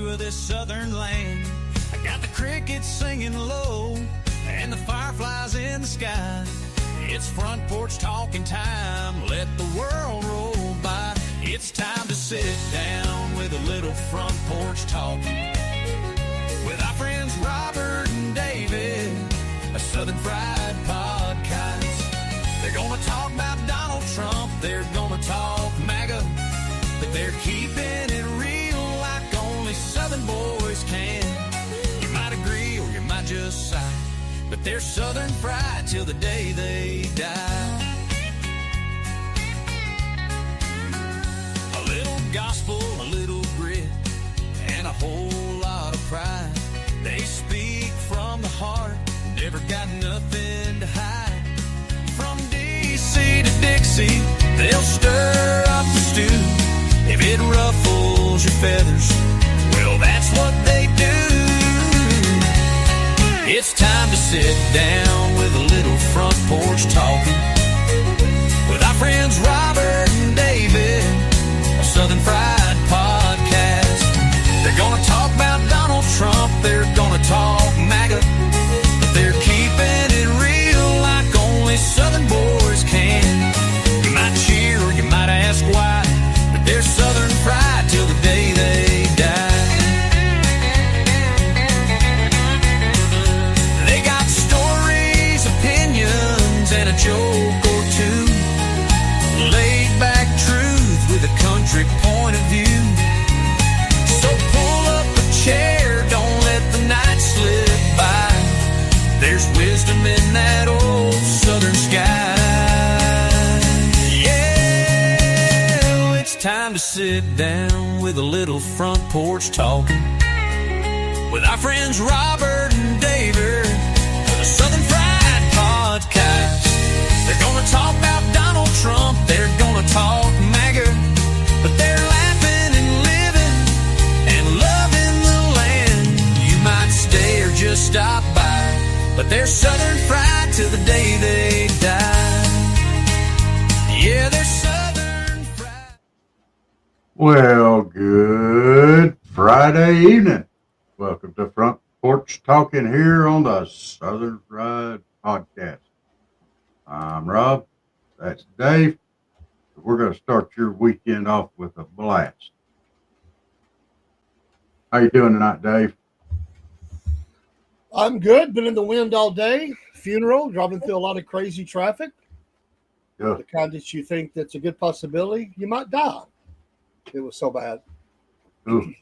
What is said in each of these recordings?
of this southern land. I got the crickets singing low and the fireflies in the sky. It's front porch talking time, let the world roll by. It's time to sit down with a little front porch talking with our friends Robert and David, a Southern Fried Podcast. They're gonna talk about Donald Trump, they're gonna talk MAGA, but they're keeping it real like only Southern boys can. You might agree or you might just sigh, but they're Southern Fried till the day they die. A little gospel, a little grit, and a whole lot of pride. They speak from the heart, never got nothing to hide. From D.C. to Dixie, they'll stir up the stew. If it ruffles your feathers, well, that's what they do. It's time to sit down with a little front porch talking with our friends Robert and David, a Southern Fried Podcast. They're gonna talk about Donald Trump, they're gonna talk MAGA, but they're keeping it real like only Southern boys can. You might cheer or you might ask why, but they're Southern Fried till the day they die. They got stories, opinions, and a joke or two. Laid back truth with a country point of view. So pull up a chair, don't let the night slip by. There's wisdom in that old southern sky. Yeah, it's time to sit down with a little front porch talking with our friends Robert and David, the Southern Fried Podcast. They're gonna talk about Donald Trump, they're gonna talk MAGA, but they're laughing and living and loving the land. You might stay or just stop by, but they're Southern Fried till the day they die. Yeah, they're Southern Fried. Well, good Friday evening. Welcome to Front Porch Talking here on the Southern Fried Podcast. I'm Rob. That's Dave. We're going to start your weekend off with a blast. How you doing tonight, Dave? I'm good. Been in the wind all day. Funeral, driving through a lot of crazy traffic. Yeah. The kind that you think that's a good possibility. You might die. It was so bad. Ooh.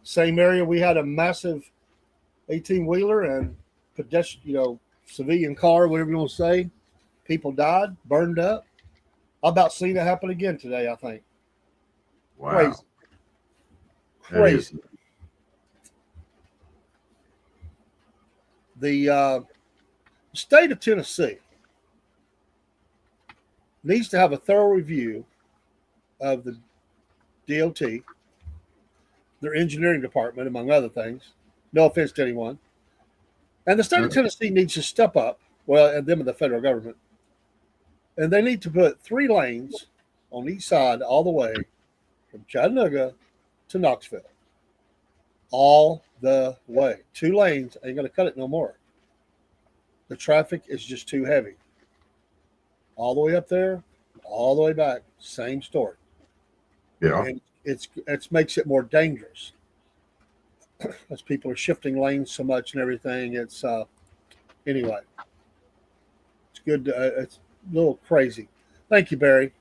Same area, we had a massive 18-wheeler and pedestrian, civilian car, whatever you want to say. People died, burned up. I about seen it happen again today, I think. Wow. Crazy. The state of Tennessee needs to have a thorough review of the DOT, their engineering department, among other things. No offense to anyone. And the state of Tennessee needs to step up, and them and the federal government. And they need to put 3 lanes on each side all the way from Chattanooga to Knoxville. All the way. 2 lanes ain't going to cut it no more. The traffic is just too heavy. All the way up there, all the way back, same story. Yeah. And it makes it more dangerous as people are shifting lanes so much and everything. It's anyway. It's good. It's a little crazy. Thank you, Barry.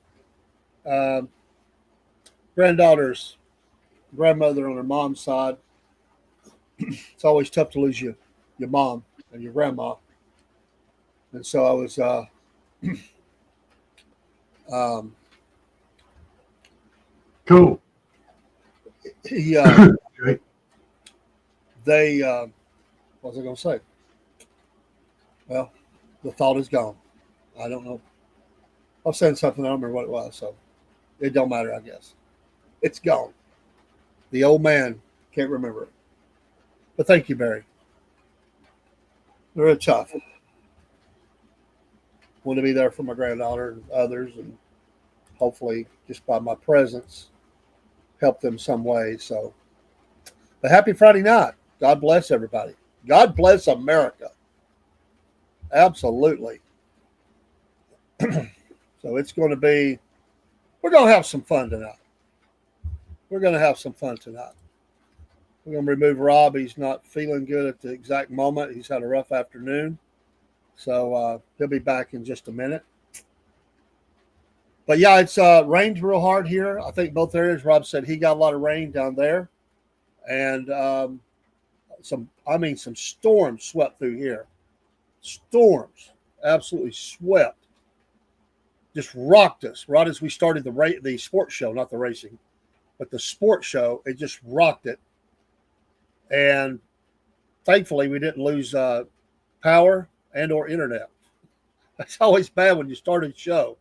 Granddaughter's grandmother on her mom's side. It's always tough to lose your mom and your grandma. And so I was cool. They what was I going to say? Well, the thought is gone. I don't know. I was saying something, I don't remember what it was, so it don't matter, I guess. It's gone. The old man can't remember it. But thank you, Barry. They're tough. Want to be there for my granddaughter and others, and hopefully just by my presence help them some way. So But happy Friday night. God bless everybody. God bless America. Absolutely. So it's going to be, we're going to have some fun tonight. We're going to have some fun tonight. We're going to remove Rob. He's not feeling good at the exact moment. He's had a rough afternoon. So he'll be back in just a minute. But yeah, it's rained real hard here. I think both areas. Rob said he got a lot of rain down there. And some storms swept through here. Storms absolutely swept. Just rocked us right as we started the sports show, not the racing, but the sports show. It just rocked it. And thankfully, we didn't lose power and or internet. That's always bad when you start a show,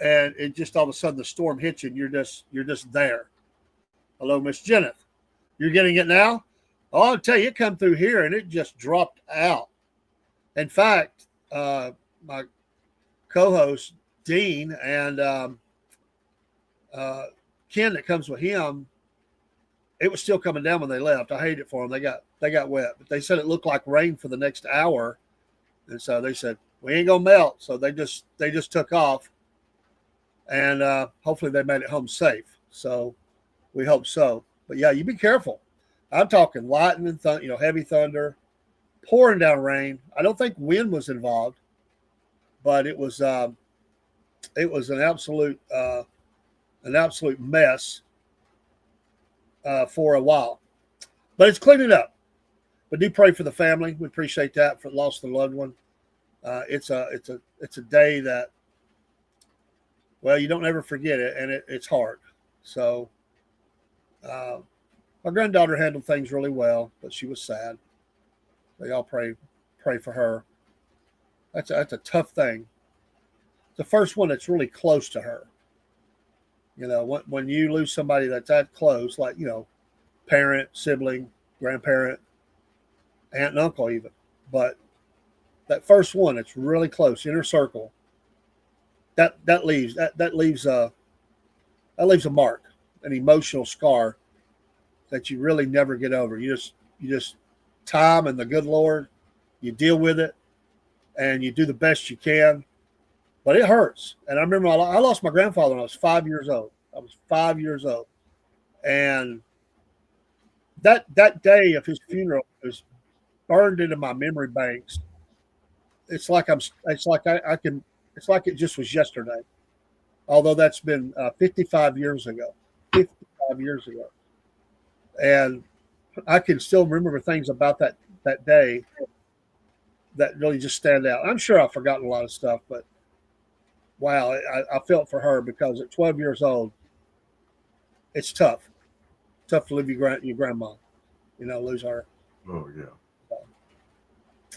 and it just all of a sudden the storm hits you, and you're just there. Hello, Miss Jenneth. You're getting it now? Oh, I'll tell you, it come through here, and it just dropped out. In fact, my co-host Dean and Ken that comes with him, it was still coming down when they left. I hate it for them. They got wet, but they said it looked like rain for the next hour, and so they said we ain't gonna melt. So they just took off, and hopefully they made it home safe. So we hope so. But yeah, you be careful. I'm talking lightning and heavy thunder, pouring down rain. I don't think wind was involved, but it was an absolute mess for a while. But it's cleaning up. But do pray for the family. We appreciate that for the loss of the loved one. It's a day that, well, you don't ever forget it, and it's hard. So my granddaughter handled things really well, but she was sad. So y'all pray for her. That's a tough thing. The first one that's really close to her. When you lose somebody that's that close, like, parent, sibling, grandparent, aunt and uncle even. But that first one, it's really close, inner circle. That leaves a mark, an emotional scar that you really never get over. You just time and the good Lord, you deal with it, and you do the best you can. But it hurts. And I remember I lost my grandfather when I was 5 years old. I was 5 years old. And that day of his funeral was burned into my memory banks. It's like it just was yesterday. Although that's been 55 years ago. 55 years ago. And I can still remember things about that day that really just stand out. I'm sure I've forgotten a lot of stuff, but wow, I felt for her because at 12 years old, it's tough. Tough to lose your grandma, lose her. Oh, yeah.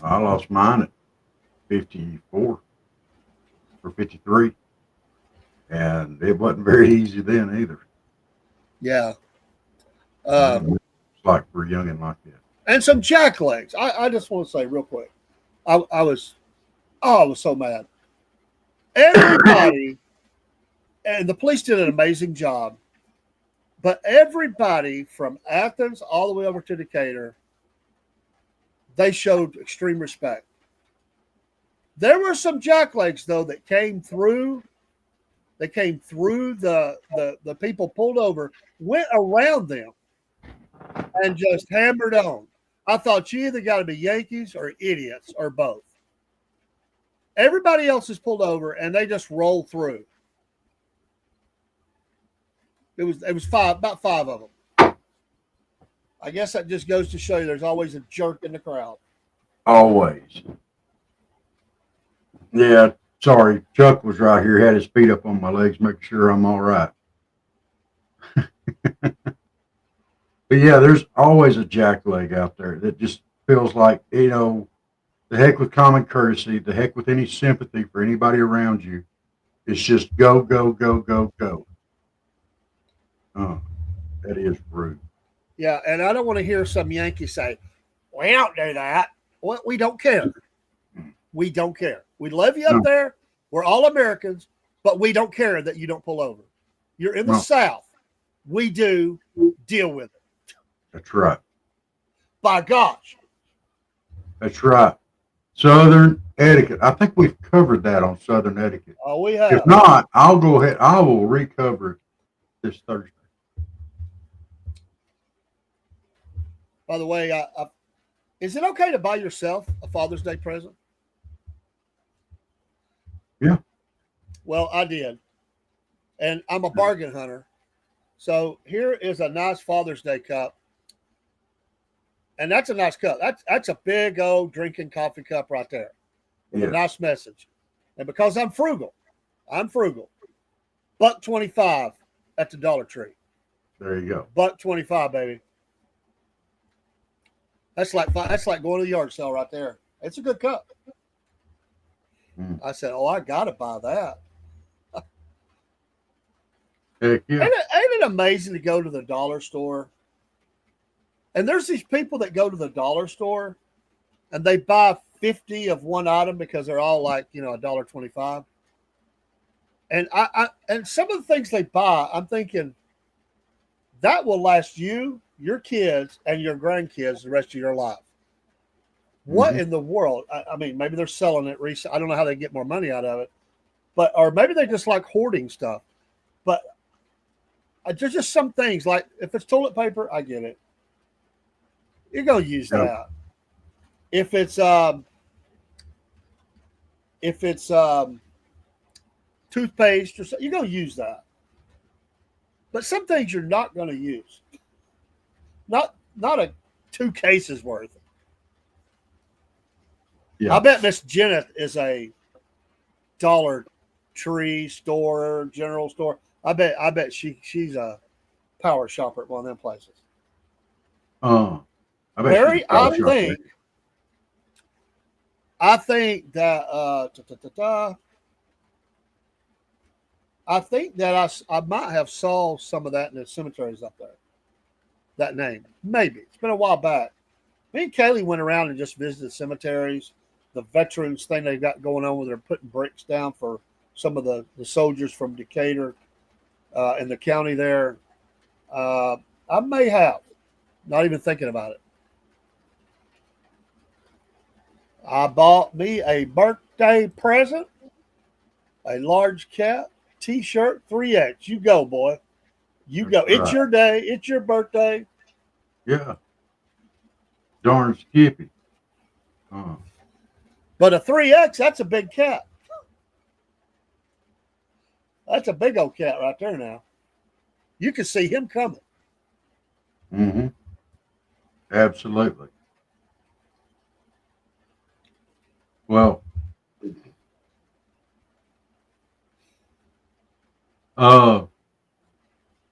I lost mine at 54 or 53, and it wasn't very easy then either. Yeah. It's like we're young and like that. And some jacklegs. I just want to say real quick, I was so mad. Everybody, and the police did an amazing job, but everybody from Athens all the way over to Decatur, they showed extreme respect. There were some jacklegs, though, that came through. They came through the people pulled over, went around them, and just hammered on. I thought you either got to be Yankees or idiots or both. Everybody else is pulled over, and they just roll through. It was about five of them. I guess that just goes to show you there's always a jerk in the crowd. Always. Yeah, sorry. Chuck was right here, had his feet up on my legs, making sure I'm all right. But yeah, there's always a jackleg out there that just feels like, the heck with common courtesy, the heck with any sympathy for anybody around you. It's just go, go, go, go, go. That is rude. Yeah, and I don't want to hear some Yankee say, we don't do that. Well, we don't care. We don't care. We love you up there. We're all Americans, but we don't care that you don't pull over. You're in the South. We do. Deal with it. That's right. By gosh. That's right. Southern etiquette. I think we've covered that on Southern etiquette. Oh, we If have. not, I'll go ahead. I will recover it this Thursday. By the way, is it okay to buy yourself a Father's Day present? Yeah. Well, I did. And I'm a bargain hunter. So here is a nice Father's Day cup. And that's a nice cup. That's a big old drinking coffee cup right there with a nice message. And because I'm frugal, $1.25 at the Dollar Tree. There you go. $1.25, baby. That's like going to the yard sale right there. It's a good cup. I said, "Oh, I gotta buy that." Heck yeah. Ain't it amazing to go to the dollar store? And there's these people that go to the dollar store and they buy 50 of one item because they're all like, $1.25. And and some of the things they buy, I'm thinking that will last you, your kids, and your grandkids the rest of your life. What in the world? I mean, maybe they're selling it recently. I don't know how they get more money out of it, or maybe they just like hoarding stuff. But there's just some things like if it's toilet paper, I get it. You're gonna use that. If it's toothpaste or something, you're gonna use that. But some things you're not gonna use. Not a 2 cases worth. Yeah. I bet Miss Jenneth is a Dollar Tree store, general store. I bet she's a power shopper at one of them places. Mary, I think that I might have saw some of that in the cemeteries up there. That name, maybe it's been a while back. Me and Kaylee went around and just visited cemeteries. The veterans thing they got going on where they're putting bricks down for some of the soldiers from Decatur in the county there. I may have, not even thinking about it. I bought me a birthday present, a large cap, T-shirt, 3X. You go, boy. You go. It's your day. It's your birthday. Yeah. Darn Skippy. But a 3X, that's a big cat. That's a big old cat right there now. You can see him coming. Mm-hmm. Absolutely. Well,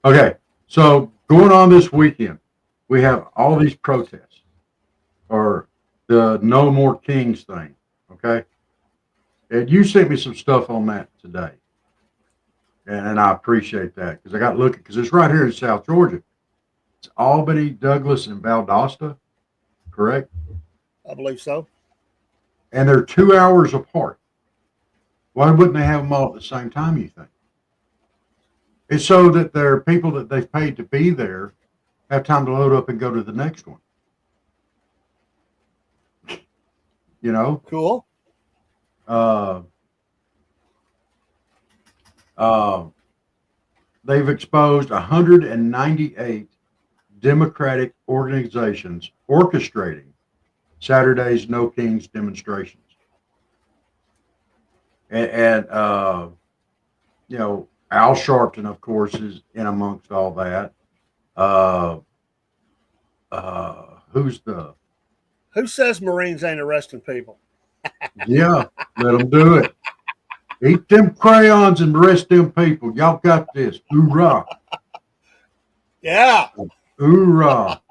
okay. So going on this weekend, we have all these protests or the No More Kings thing. Okay. And you sent me some stuff on that today. And I appreciate that because I got looking because it's right here in South Georgia. It's Albany, Douglas, and Valdosta, correct? I believe so. And they're 2 hours apart. Why wouldn't they have them all at the same time, you think? It's so that their people that they've paid to be there have time to load up and go to the next one. You know? Cool. They've exposed 198 Democratic organizations orchestrating Saturday's No Kings demonstrations. And Al Sharpton, of course, is in amongst all that. Who says Marines ain't arresting people? Yeah, let them do it. Eat them crayons and arrest them people. Y'all got this. Hoorah. Yeah. Hoorah.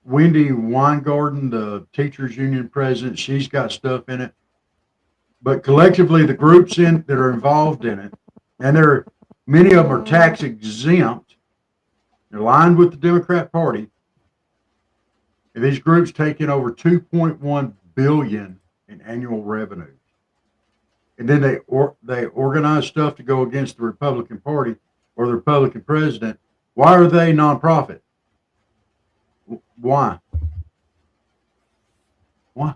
Wendy Weingarten, the teachers union president, she's got stuff in it. But collectively, the groups that are involved in it, and many of them are tax exempt. They're aligned with the Democrat Party. And these groups take in over $2.1 billion in annual revenue. and then they organize stuff to go against the Republican Party or the Republican president. Why are they nonprofit? Why? Why?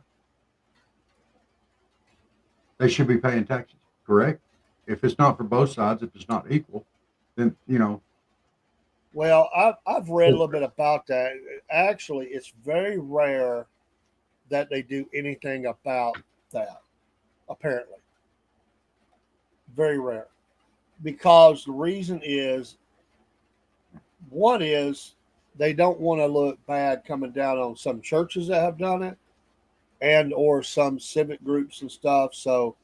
They should be paying taxes, correct? If it's not for both sides, if it's not equal, then Well, I've read a little bit about that. Actually, it's very rare that they do anything about that. Apparently, very rare. Because the reason is one is they don't want to look bad coming down on some churches that have done it and or some civic groups and stuff. So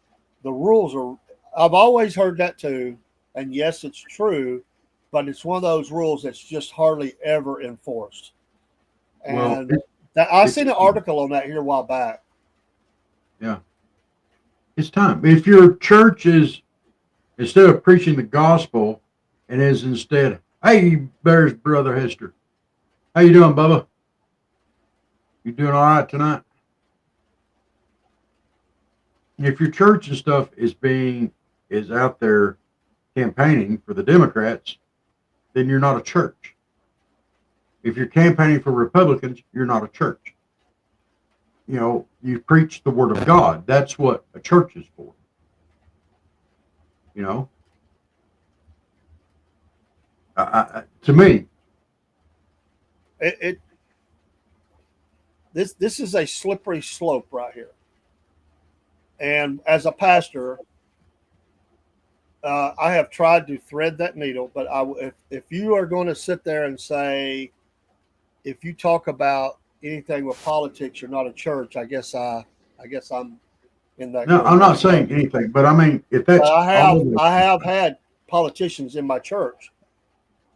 the rules are I've always heard that too. And yes, it's true, but it's one of those rules that's just hardly ever enforced. well, And I seen an article on that here a while back. yeah, it's time. If your church is instead of preaching the gospel and is instead, hey, there's Brother Hester. How you doing, Bubba? You doing all right tonight? If your church and stuff is out there campaigning for the Democrats, then you're not a church. If you're campaigning for Republicans, you're not a church. You preach the word of God. That's what a church is for. You know, to me, It this is a slippery slope right here. And as a pastor, I have tried to thread that needle. But if you are going to sit there and say, if you talk about anything with politics, you're not a church. I guess I'm in that no, group. I'm not saying anything, but I mean, if that's But all, I have had politicians in my church,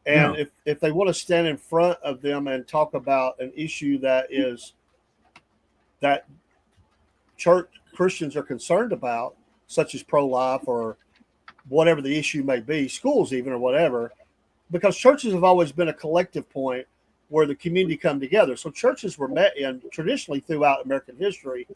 and yeah, if they want to stand in front of them and talk about an issue that church Christians are concerned about, such as pro-life or whatever the issue may be, schools even or whatever, because churches have always been a collective point where the community come together. So churches were met in traditionally throughout American history.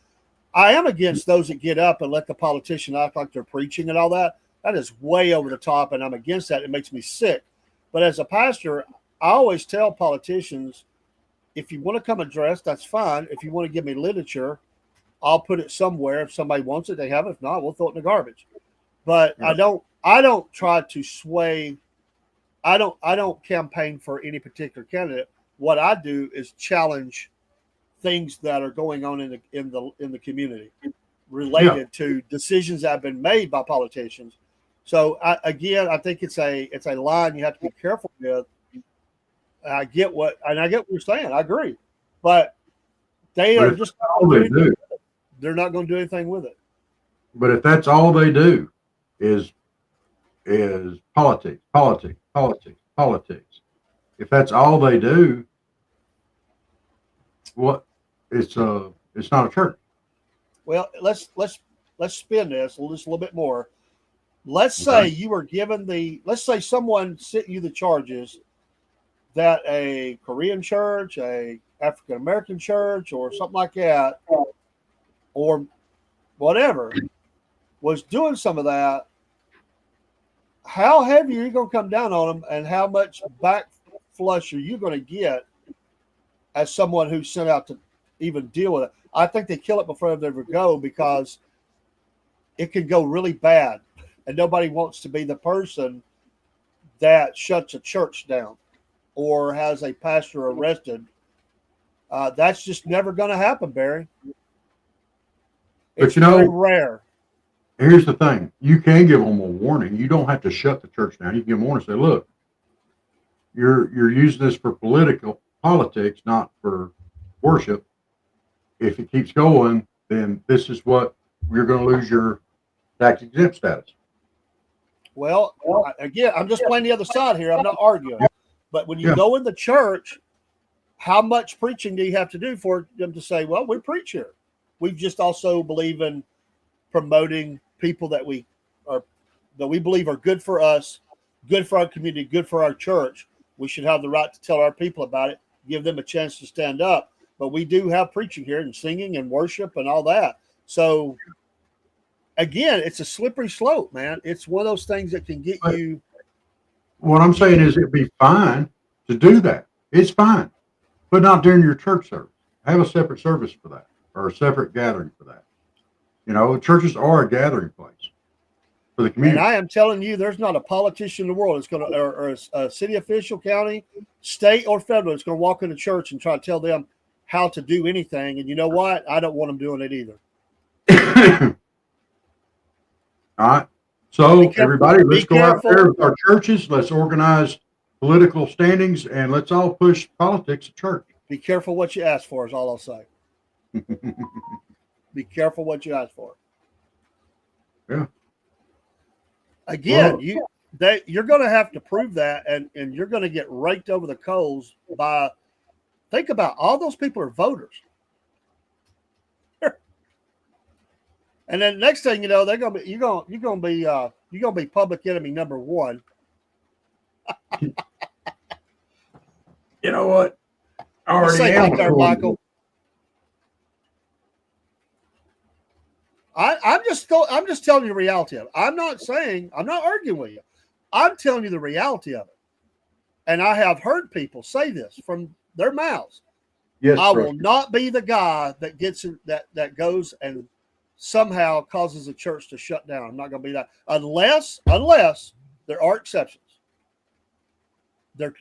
I am against those that get up and let the politician act like they're preaching and all that. That is way over the top, and I'm against that. It makes me sick. But as a pastor, I always tell politicians, if you want to come address, that's fine. If you want to give me literature, I'll put it somewhere. If somebody wants it, they have it. If not, we'll throw it in the garbage. But yeah. I don't try to sway. I don't campaign for any particular candidate. What I do is challenge things that are going on in the community related to decisions that have been made by politicians. So I think it's a line you have to be careful with. I get what you're saying. I agree, but they But are if just that's all they do, they're not going to do anything with it. but if that's all they do is politics, politics, politics, politics. If that's all they do, what it's not a church. Well, let's spin this just a little bit more. Let's Okay. say you were given let's say someone sent you the charges that a Korean church, a African American church, or something like that, or whatever, was doing some of that. How heavy are you going to come down on them, and how much back flush are you going to get as someone who's sent out to even deal with it? I think they kill it before they ever go, because it can go really bad, and nobody wants to be the person that shuts a church down or has a pastor arrested. That's just never going to happen, Barry. It's But very rare. here's the thing: you can give them a warning. You don't have to shut the church down. You can give them a warning and say, "Look, you're using this for politics, not for worship. If it keeps going, then this is what you're going to lose your tax exempt status." Well, again, I'm just playing the other side here. I'm not arguing. But when you Yeah. go in the church, how much preaching do you have to do for them to say, well, we preach here? We just also believe in promoting people that we believe are good for us, good for our community, good for our church. We should have the right to tell our people about it, give them a chance to stand up. But we do have preaching here and singing and worship and all that. So again, it's a slippery slope, man. It's one of those things that can get But you. what I'm saying is it'd be fine to do that. It's fine, but not during your church service. Have a separate service for that or a separate gathering for that. Churches are a gathering place for the And community. I am telling you, there's not a politician in the world that's going to, or a city official, county, state, or federal, that's going to walk into church and try to tell them how to do anything. And you know what? I don't want them doing it either. All right. Be So careful. everybody, Be let's go out there careful. with our churches. Let's organize political standings and let's all push politics at church. Be careful what you ask for. Is all I'll say. Be careful what you ask for. Yeah. Again, Well, you're going to have to prove that, and you're going to get raked over the coals by. Think about all those people are voters. And then next thing you know, they're gonna be you're gonna be public enemy number one. you know what? I You already say am. that there, Michael. I'm just telling you the reality of it. I'm not arguing with you. I'm telling you the reality of it. And I have heard people say this from their mouths. Yes, I Rusty. will not be the guy that gets that goes and somehow causes a church to shut down. I'm not going to be that unless there are exceptions. They're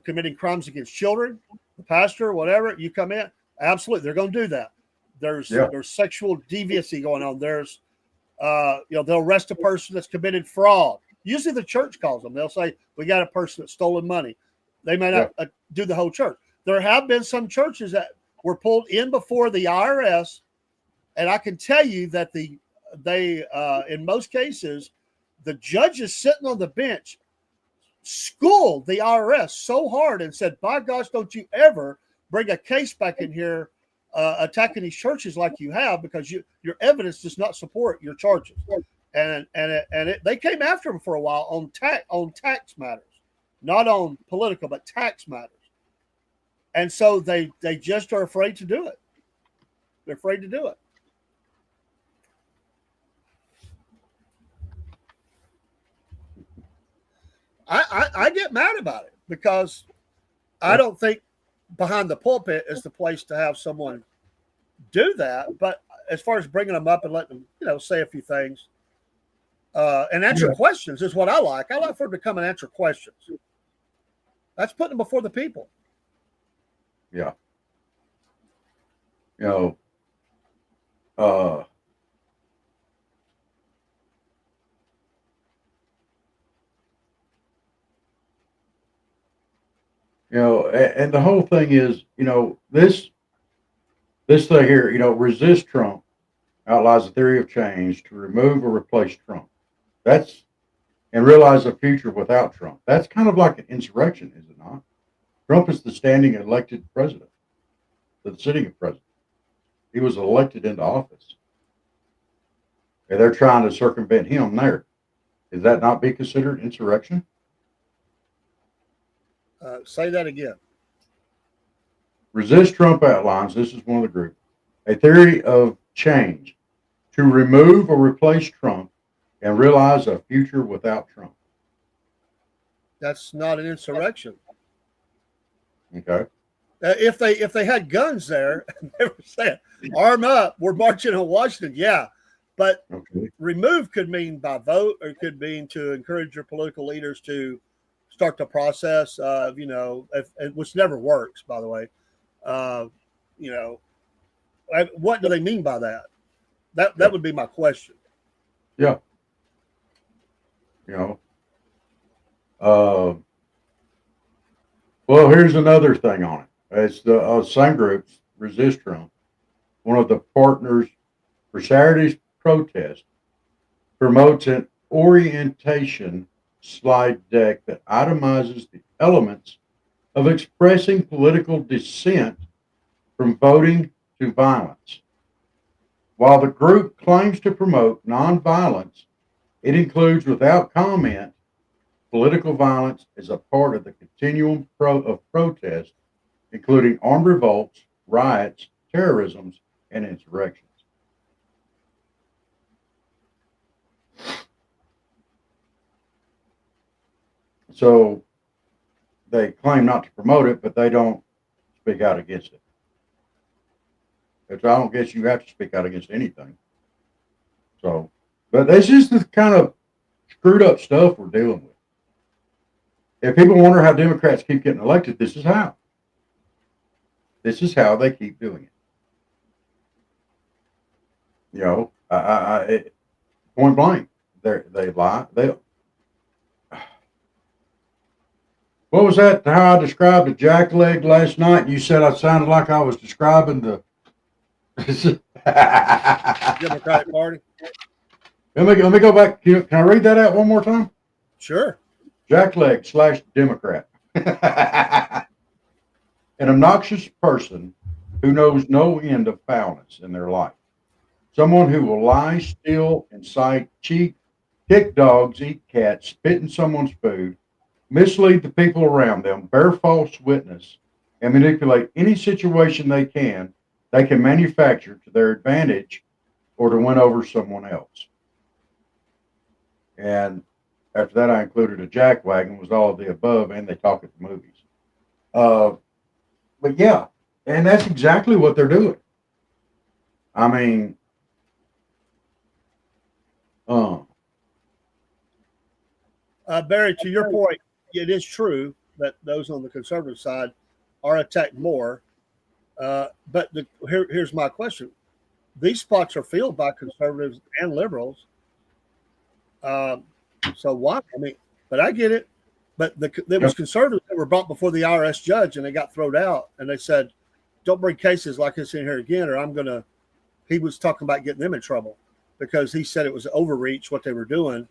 committing crimes against children, the pastor, whatever. You come in, absolutely, they're going to do that. There's sexual deviancy going on. There's they'll arrest a person that's committed fraud. Usually the church calls them. They'll say, we got a person that's stolen money. They may not do the whole church. There have been some churches that were pulled in before the IRS, and I can tell you that they in most cases, the judges sitting on the bench schooled the IRS so hard and said, by gosh, don't you ever bring a case back in here attacking these churches like you have, because your evidence does not support your charges. And they came after him for a while on tax matters, not on political, but tax matters. And so they just are afraid to do it. They're afraid to do it. I get mad about it because I don't think behind the pulpit is the place to have someone do that. But as far as bringing them up and letting them, say a few things and answer questions is what I like. I like for them to come and answer questions. That's putting them before the people. Yeah. And the whole thing is, this thing here, resist Trump outlines a theory of change to remove or replace Trump. And realize a future without Trump. That's kind of like an insurrection, is it not? Trump is the standing elected president, the sitting president. He was elected into office. And they're trying to circumvent him there. Is that not be considered insurrection? Say that again. Resist Trump outlines, this is one of the groups, a theory of change to remove or replace Trump and realize a future without Trump. That's not an insurrection. Okay. If they had guns there, they were saying, arm up, we're marching on Washington. Yeah. But remove could mean by vote, or it could mean to encourage your political leaders to start the process of, which never works, by the way. What do they mean by that? That would be my question. Yeah. Well, here's another thing on it. It's the same groups, Resist Trump. One of the partners for Saturday's protest promotes an orientation slide deck that itemizes the elements of expressing political dissent from voting to violence. While the group claims to promote nonviolence, it includes without comment political violence as a part of the continuum of protest, including armed revolts, riots, terrorisms, and insurrections. So they claim not to promote it, but they don't speak out against it. Which I don't guess you have to speak out against anything. So, but this is the kind of screwed up stuff we're dealing with. If people wonder how Democrats keep getting elected, this is how. This is how they keep doing it. You know, point blank, they lie. What was that? How I described a jackleg last night? You said I sounded like I was describing the Democratic Party. Let me go back. Can I read that out one more time? Sure. Jackleg / Democrat. An obnoxious person who knows no end of foulness in their life. Someone who will lie, steal, incite, cheat, kick dogs, eat cats, spit in someone's food, mislead the people around them, bear false witness, and manipulate any situation they can manufacture to their advantage or to win over someone else. And after that, I included a jackwagon, was all of the above, and they talk at the movies. But yeah, and that's exactly what they're doing. I mean, Barry, to your point, it is true that those on the conservative side are attacked more. But here's my question: these spots are filled by conservatives and liberals. So why? I mean, but I get it. But there was conservatives that were brought before the IRS judge and they got thrown out, and they said, "Don't bring cases like this in here again, or I'm gonna." He was talking about getting them in trouble because he said it was overreach what they were doing.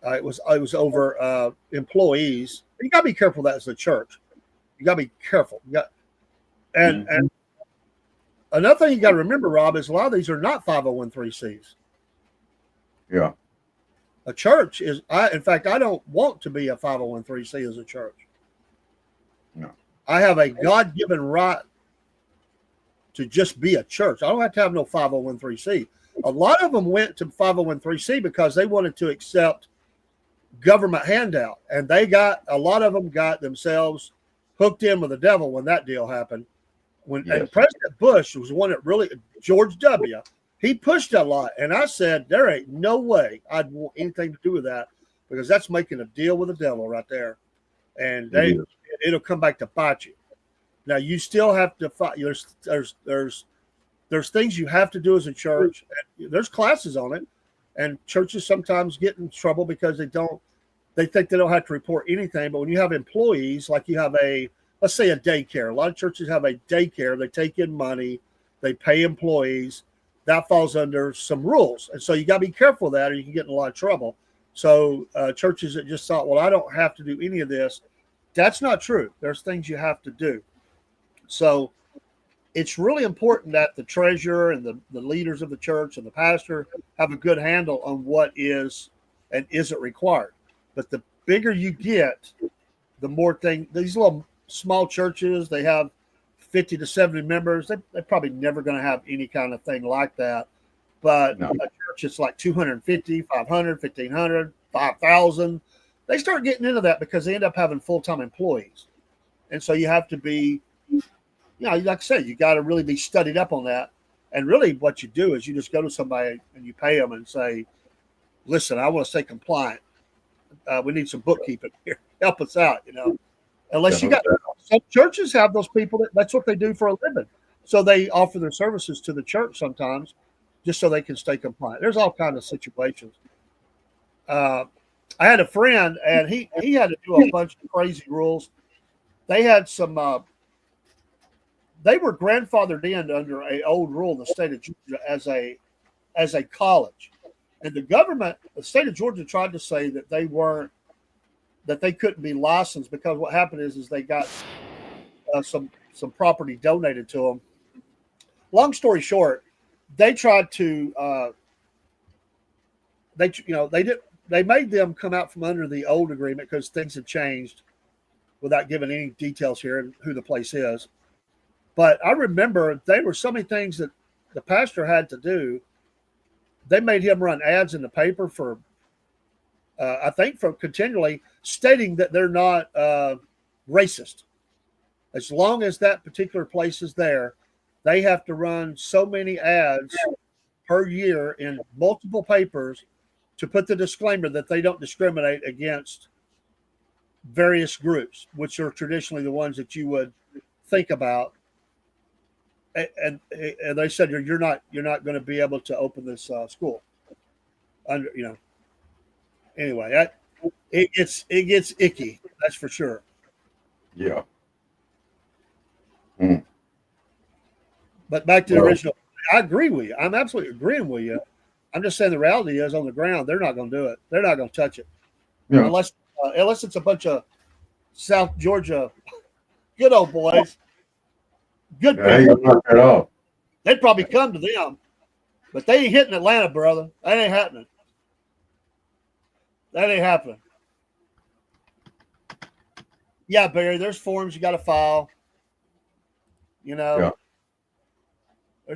It was over employees. You got to be careful of that as a church. You got to be careful. And another thing you got to remember, Rob, is a lot of these are not 501(c)(3)s. Yeah. A church is. In fact, I don't want to be a 501(c)(3) as a church. No. I have a God-given right to just be a church. I don't have to have no 501(c). A lot of them went to 501(c) because they wanted to accept government handout, and a lot of them got themselves hooked in with the devil when that deal happened. And President Bush was one that really, George W., he pushed a lot, and I said there ain't no way I'd want anything to do with that because that's making a deal with the devil right there, and it'll come back to bite you. Now you still have to fight. There's things you have to do as a church. There's classes on it, and churches sometimes get in trouble because they think they don't have to report anything. But when you have employees, like you have let's say a daycare, a lot of churches have a daycare. They take in money, they pay employees. That falls under some rules, and so you got to be careful of that, or you can get in a lot of trouble. So churches that just thought, well, I don't have to do any of this. That's not true. There's things you have to do. So it's really important that the treasurer and the leaders of the church and the pastor have a good handle on what is and isn't required. But the bigger you get, the more these little small churches, they have 50 to 70 members. They're probably never going to have any kind of thing like that. But a church that's like 250, 500, 1,500, 5,000, they start getting into that because they end up having full-time employees. And so you have to be, like I said, you got to really be studied up on that. And really what you do is you just go to somebody and you pay them and say, listen, I want to stay compliant. We need some bookkeeping here. Help us out, Unless you got some churches have those people that's what they do for a living. So they offer their services to the church sometimes just so they can stay compliant. There's all kinds of situations. I had a friend and he had to do a bunch of crazy rules. They had some they were grandfathered in under an old rule in the state of Georgia as a college. And the state of Georgia tried to say that they couldn't be licensed because what happened is they got some property donated to them. Long story short, they tried to they made them come out from under the old agreement because things had changed without giving any details here and who the place is. But I remember there were so many things that the pastor had to do. They made him run ads in the paper for I think, from continually stating that they're not racist. As long as that particular place is there, they have to run so many ads per year in multiple papers to put the disclaimer that they don't discriminate against various groups, which are traditionally the ones that you would think about. And they said you're not going to be able to open this school under anyway. It gets icky, that's for sure. Yeah. But back to the original, I agree with you. I'm absolutely agreeing with you. I'm just saying the reality is on the ground, they're not going to do it. They're not going to touch it unless it's a bunch of South Georgia good old boys, good people. Knock that off. They'd probably come to them, but they ain't hitting Atlanta, brother. That ain't happening. That ain't happening. Yeah, Barry, there's forms you got to file. There's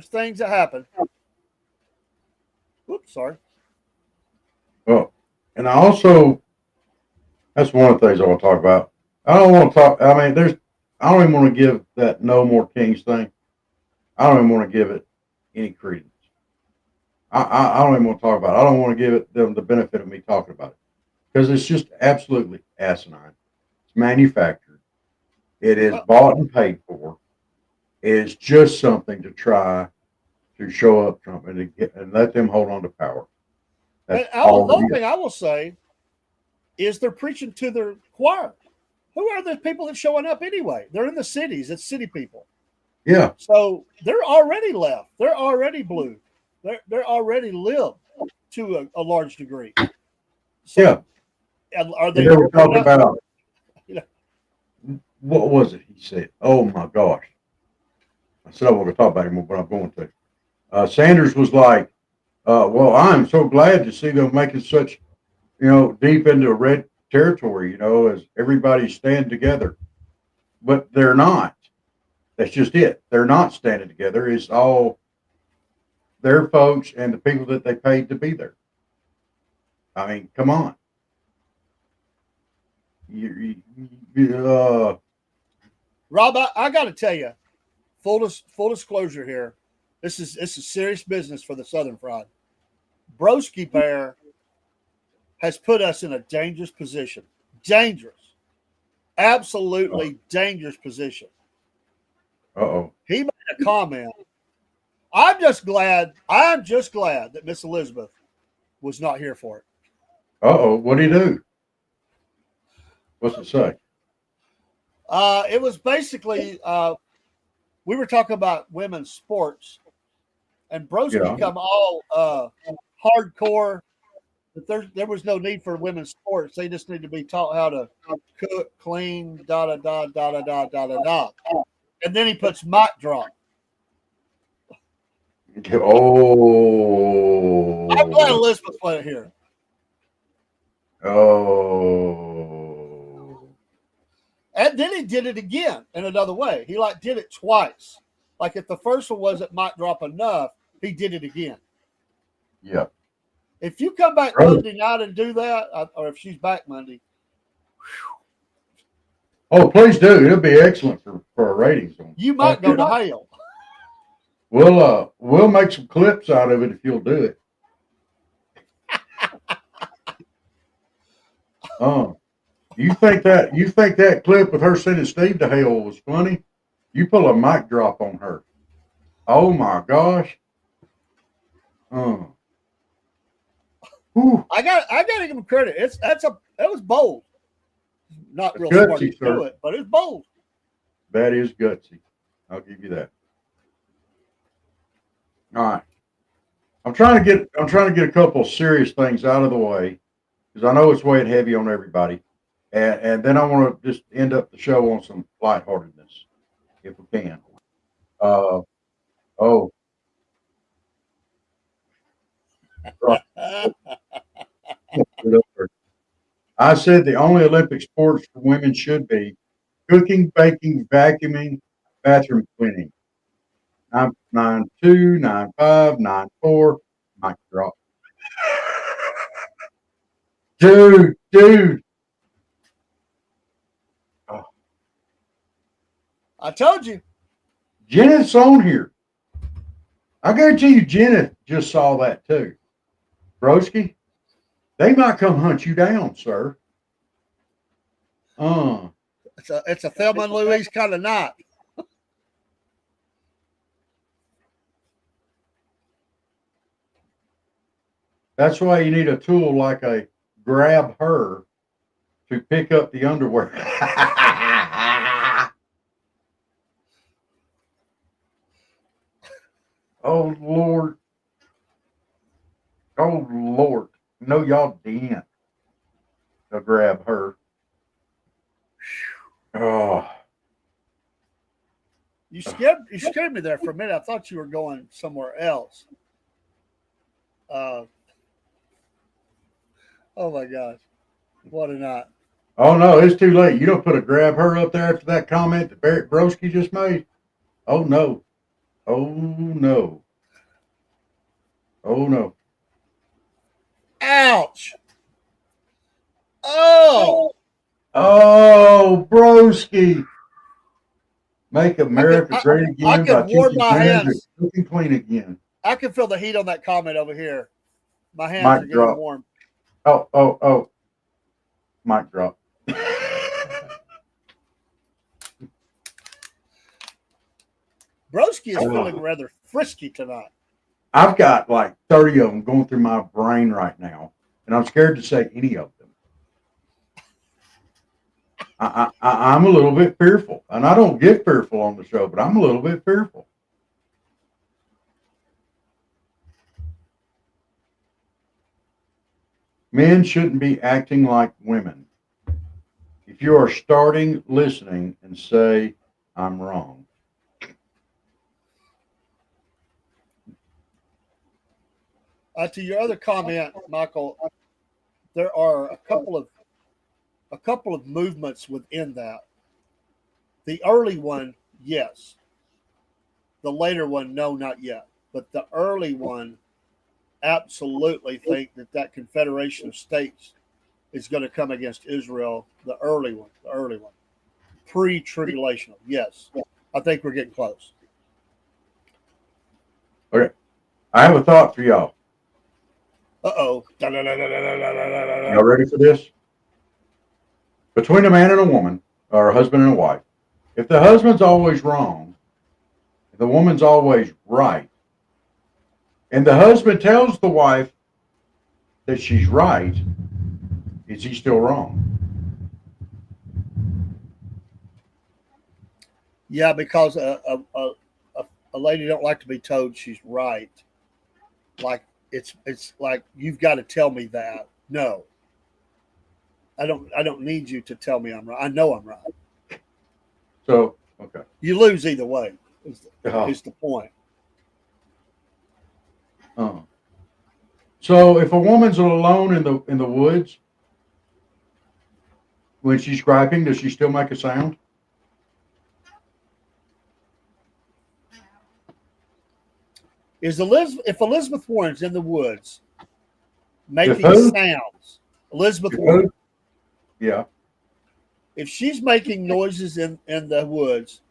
things that happen. Oops, sorry. Well, and I also, that's one of the things I want to talk about. I don't want to talk, I don't even want to give that No More Kings thing. I don't even want to give it any credence. I don't even want to talk about it. I don't want to give them the benefit of me talking about it because it's just absolutely asinine. It's manufactured. It is bought and paid for. It is just something to try to show up Trump and let them hold on to power. The other thing I will say is they're preaching to their choir. Who are the people that's showing up anyway? They're in the cities. It's city people. Yeah. So they're already left. They're already blue. They're already lived to a large degree. So, yeah. Are they talking about? What was it he said? Oh my gosh! I said I wasn't going to talk about him, but I'm going to. Sanders was like, "Well, I'm so glad to see them making such, deep into red territory. As everybody stand together, but they're not. That's just it. They're not standing together. It's all their folks and the people that they paid to be there. I mean, come on. Rob, I got to tell you, full disclosure here. This is serious business for the Southern Fried. Broski Bear has put us in a dangerous position. Dangerous. Absolutely dangerous position. He made a comment. I'm just glad that Miss Elizabeth was not here for it. What'd he do? What's it say? It was basically we were talking about women's sports, and Broski become all hardcore. That there was no need for women's sports. They just need to be taught how to cook, clean, da da da da da da da da da. And then he puts mic drop. Oh. I'm glad Elizabeth wasn't here. Oh. And then he did it again in another way. He did it twice. Like if the first one wasn't mic drop enough, he did it again. Yeah. If you come back Monday night and do that, or if she's back Monday. Oh, please do. It'll be excellent for our ratings. You might go to hell. We'll make some clips out of it if you'll do it. You think that clip with her sending Steve to hell was funny? You pull a mic drop on her. Oh my gosh. I got to give him credit. That was bold. Not real gutsy, smart to do it, but it's bold. That is gutsy. I'll give you that. All right. I'm trying to get a couple of serious things out of the way because I know it's weighing heavy on everybody, and then I want to just end up the show on some lightheartedness, if we can. I said the only Olympic sports for women should be cooking, baking, vacuuming, bathroom cleaning. 992, 95, 94, mic drop. Dude. Oh, I told you. Jeneth's on here. I guarantee you Jeneth just saw that too. Broski, they might come hunt you down, sir. It's a Thelma and Louise kind of night. That's why you need a tool like a grab her to pick up the underwear. Oh Lord. Oh Lord. No, y'all didn't. To grab her. Oh. You scared me there for a minute. I thought you were going somewhere else. Oh my gosh. What a night. Oh no, it's too late. You don't put a grab her up there after that comment that Barrett Broski just made. Oh no. Oh no. Oh no. Ouch. Oh. Oh, Broski. Make America great again by warm teaching my women to hands. cook and clean again. I can feel the heat on that comment over here. My hands Mic are getting drop. warm. Oh. Mic drop. Broski is feeling rather frisky tonight. I've got like 30 of them going through my brain right now, and I'm scared to say any of them. I'm a little bit fearful, and I don't get fearful on the show, but I'm a little bit fearful. Men shouldn't be acting like women. If you are starting listening and say, I'm wrong. To your other comment, Michael, there are a couple of movements within that. The early one, yes. The later one, no, not yet. But the early one, absolutely think that Confederation of States is going to come against Israel. The early one, pre-tribulational, yes. I think we're getting close. Okay, I have a thought for y'all. Uh-oh. Y'all ready for this? Between a man and a woman, or a husband and a wife, if the husband's always wrong, if the woman's always right, and the husband tells the wife that she's right, is he still wrong? Yeah, because a lady don't like to be told she's right. Like it's like you've got to tell me that. No, I don't need you to tell me I'm right. I know I'm right. So okay, you lose either way. Is the point? So if a woman's alone in the woods when she's griping, does she still make a sound? If Elizabeth Warren's in the woods making sounds, Elizabeth Warren. Yeah. If she's making noises in the woods,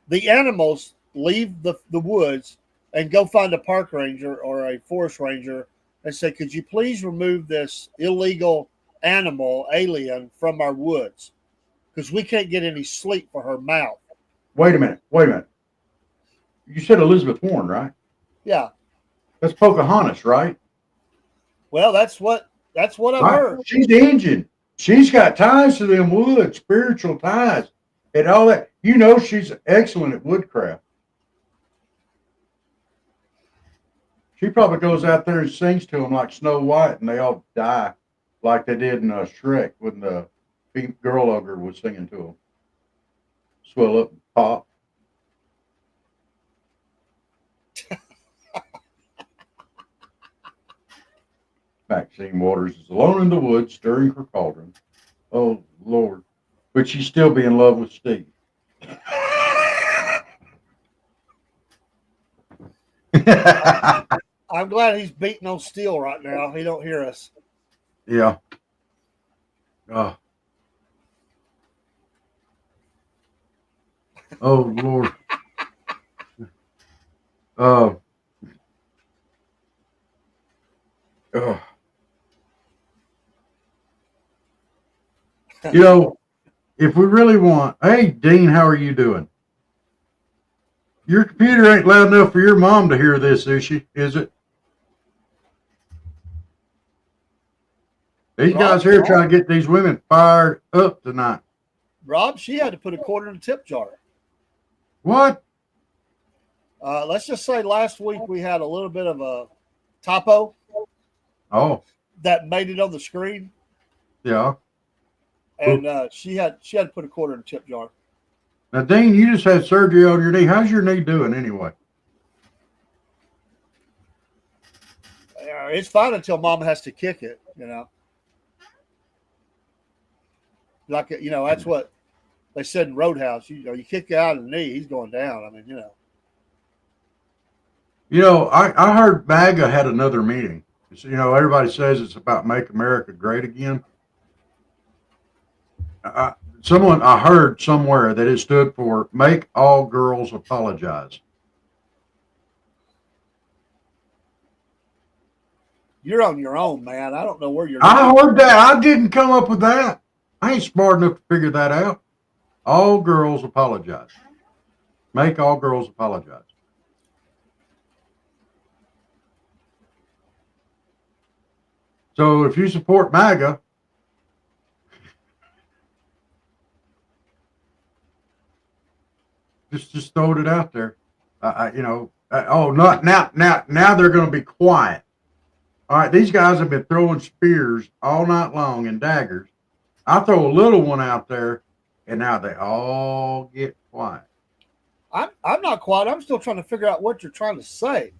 the animals leave the woods and go find a park ranger or a forest ranger and say, could you please remove this illegal animal alien from our woods? Because we can't get any sleep for her mouth. Wait a minute. You said Elizabeth Warren, right? Yeah. That's Pocahontas, right? Well, that's what I've heard. She's the engine. She's got ties to them woods, spiritual ties, and all that. You know she's excellent at woodcraft. She probably goes out there and sings to them like Snow White, and they all die like they did in Shrek when the girl ogre was singing to them. Swell up and pop. Maxine Waters is alone in the woods, stirring her cauldron. Oh, Lord. Would she still be in love with Steve? I'm glad he's beating on steel right now. He don't hear us. Yeah. Oh, oh Lord. Oh, oh. You know, if we really want, hey, Dean, how are you doing? Your computer ain't loud enough for your mom to hear this, is she? Is it? These guys here trying to get these women fired up tonight. Rob, she had to put a quarter in the tip jar. What? Let's just say last week we had a little bit of a typo. Oh, that made it on the screen. Yeah. And she had to put a quarter in the tip jar. Now, Dean, you just had surgery on your knee. How's your knee doing anyway? It's fine until Mama has to kick it, you know. Like, you know, that's what they said in Roadhouse. You know, you kick out of the knee, he's going down. I mean, you know. You know, I heard MAGA had another meeting. You know, everybody says it's about Make America Great Again. I heard somewhere that it stood for Make All Girls Apologize. You're on your own, man. I don't know where you're. I heard that. I didn't come up with that. I ain't smart enough to figure that out. All girls apologize. Make all girls apologize. So if you support MAGA, just throwing it out there. Not now. Now they're going to be quiet. All right, these guys have been throwing spears all night long and daggers. I throw a little one out there, and now they all get quiet. I'm not quiet. I'm still trying to figure out what you're trying to say.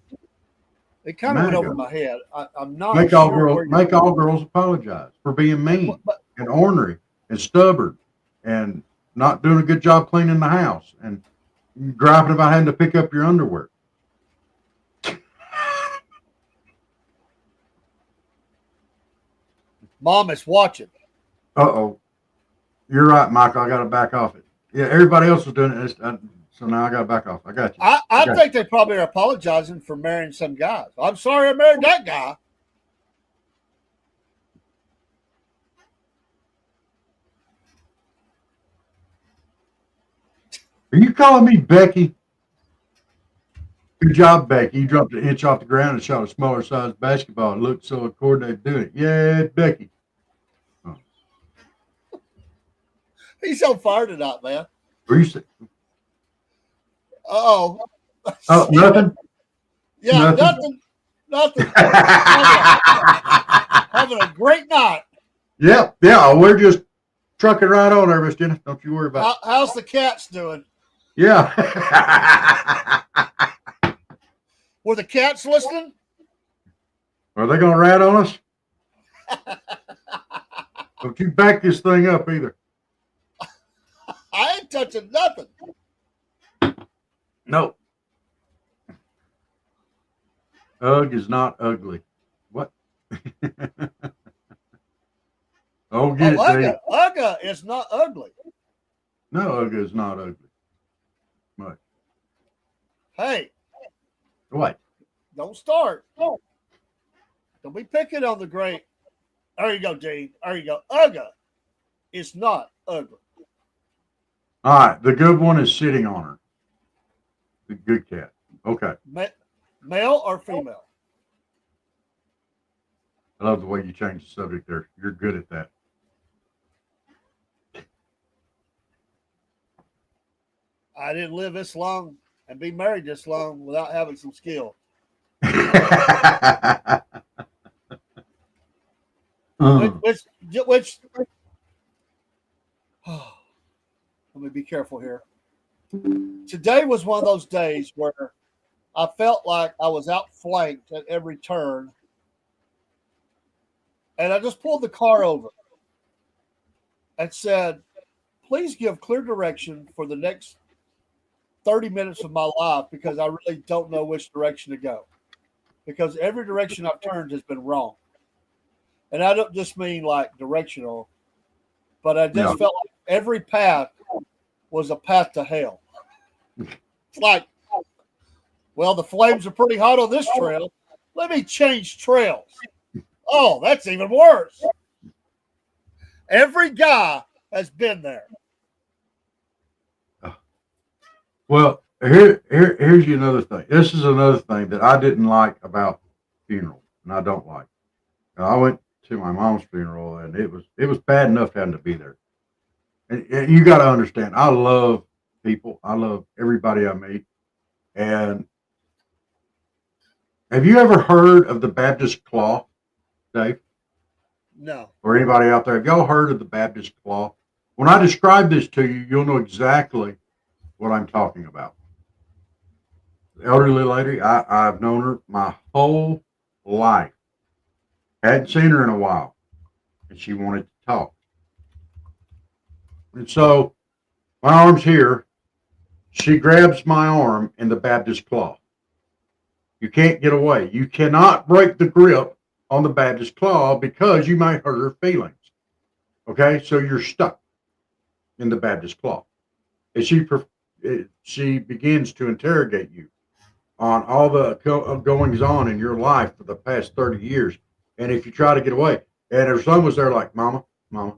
It kind of went over my head. I'm not make sure all girls apologize for being mean and ornery and stubborn and not doing a good job cleaning the house and griping about having to pick up your underwear. Mom is watching. Uh-oh. You're right, Michael. I got to back off it. Yeah, everybody else was doing it. So now I got to back off. I got you. I think they probably are apologizing for marrying some guys. I'm sorry I married that guy. Are you calling me Becky? Good job, Becky. You dropped an inch off the ground and shot a smaller sized basketball and looked so coordinated doing it. Yeah, Becky. Oh. He's on fire tonight, man. Were you? Oh, nothing? Yeah, nothing. Having a great night. Yeah, we're just trucking right on there, Miss Jenna. Don't you worry about it. How's the cats doing? Yeah. Were the cats listening? Are they going to rat on us? Don't you back this thing up either. I ain't touching nothing. No. Ugg is not ugly. What? Oh, get it, Dave. Ugga is not ugly. No, Ugga is not ugly. What? Hey. What? Don't start. Don't be picking on the great. There you go, Dean. There you go. Ugga is not ugly. All right. The good one is sitting on her. The good cat. Okay. Male or female? I love the way you changed the subject there. You're good at that. I didn't live this long and be married this long without having some skill. Which let me be careful here. Today was one of those days where I felt like I was outflanked at every turn. And I just pulled the car over and said, please give clear direction for the next 30 minutes of my life because I really don't know which direction to go. Because every direction I've turned has been wrong. And I don't just mean like directional. but I just felt like every path was a path to hell. It's like, well, the flames are pretty hot on this trail. Let me change trails. Oh, that's even worse. Every guy has been there. Well, here's another thing. This is another thing that I didn't like about funerals, and I don't like. I went to my mom's funeral, and it was bad enough having to be there. And you got to understand, I love people. I love everybody I meet. And have you ever heard of the Baptist cloth, Dave? No. Or anybody out there? Have y'all heard of the Baptist cloth? When I describe this to you, you'll know exactly what I'm talking about. The elderly lady, I've known her my whole life. Hadn't seen her in a while, and she wanted to talk. And so my arm's here. She grabs my arm in the Baptist cloth. You can't get away. You cannot break the grip on the Baptist claw because you might hurt her feelings. Okay, so you're stuck in the Baptist claw. And she begins to interrogate you on all the goings on in your life for the past 30 years. And if you try to get away, and her son was there like, Mama,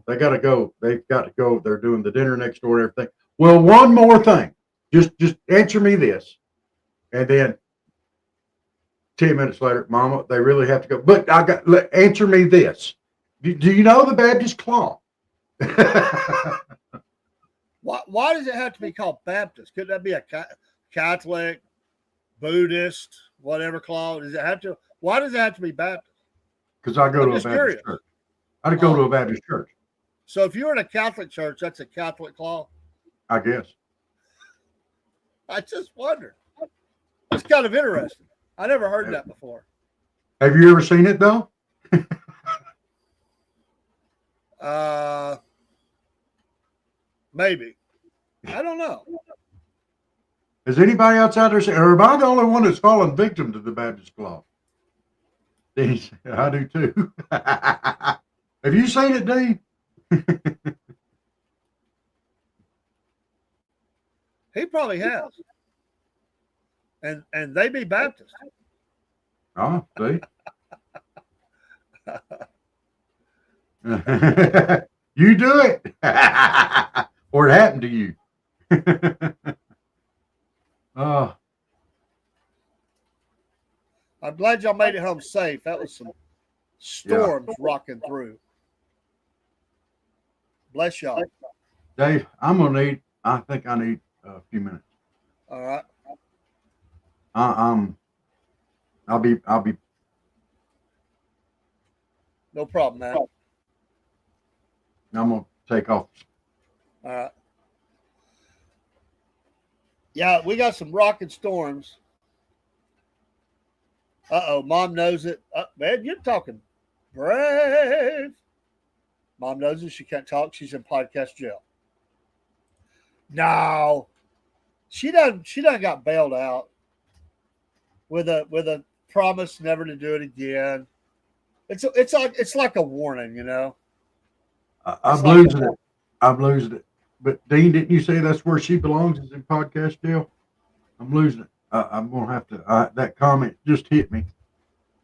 they got to go. They've got to go. They're doing the dinner next door and everything. Well, one more thing. Just answer me this. And then 10 minutes later, Mama, they really have to go. But answer me this. Do you know the Baptist claw? Why does it have to be called Baptist? Could that be a Catholic, Buddhist, whatever claw? Does it have to? Why does it have to be Baptist? Because I go to a Baptist church. I go to a Baptist church. So if you're in a Catholic church, that's a Catholic claw? I guess. I just wondered. It's kind of interesting. I never heard that before. Have you ever seen it though? Maybe. I don't know. Has anybody else out there seen, or am I the only one that's fallen victim to the Baptist claw? I do too. Have you seen it, Dean? He probably has. And they be Baptist. Oh, see? You do it. Or it happened to you. Oh. I'm glad y'all made it home safe. That was some storms rocking through. Bless y'all. Dave, I think I need a few minutes. All right. I'll be. No problem, man. I'm gonna take off. All right. Yeah, we got some rocking storms. Mom knows it. Man, you're talking brave. Mom knows it. She can't talk. She's in podcast jail. No, she done got bailed out with a promise never to do it again. It's like a warning, you know. I'm losing it. I'm losing it. But Dean, didn't you say that's where she belongs? Is in podcast jail? I'm losing it. I'm gonna have to. That comment just hit me.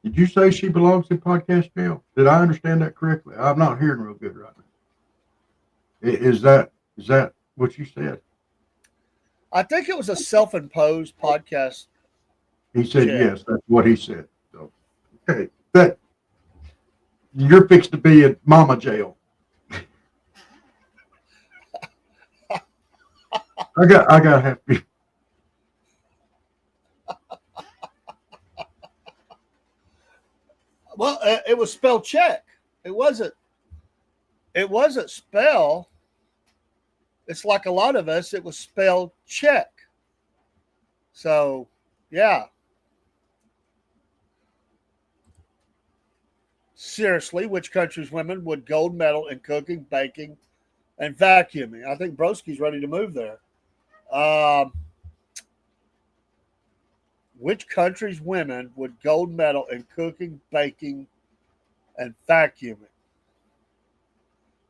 Did you say she belongs in podcast jail? Did I understand that correctly? I'm not hearing real good right now. Is that what you said? I think it was a self-imposed podcast. He said yes. That's what he said. So, okay, that you're fixed to be in mama jail. I got happy. Well, it was spell check. It wasn't spell. It's like a lot of us. It was spell check. So, yeah. Seriously, which country's women would gold medal in cooking, baking, and vacuuming? I think Broski's ready to move there. Which country's women would gold medal in cooking, baking, and vacuuming?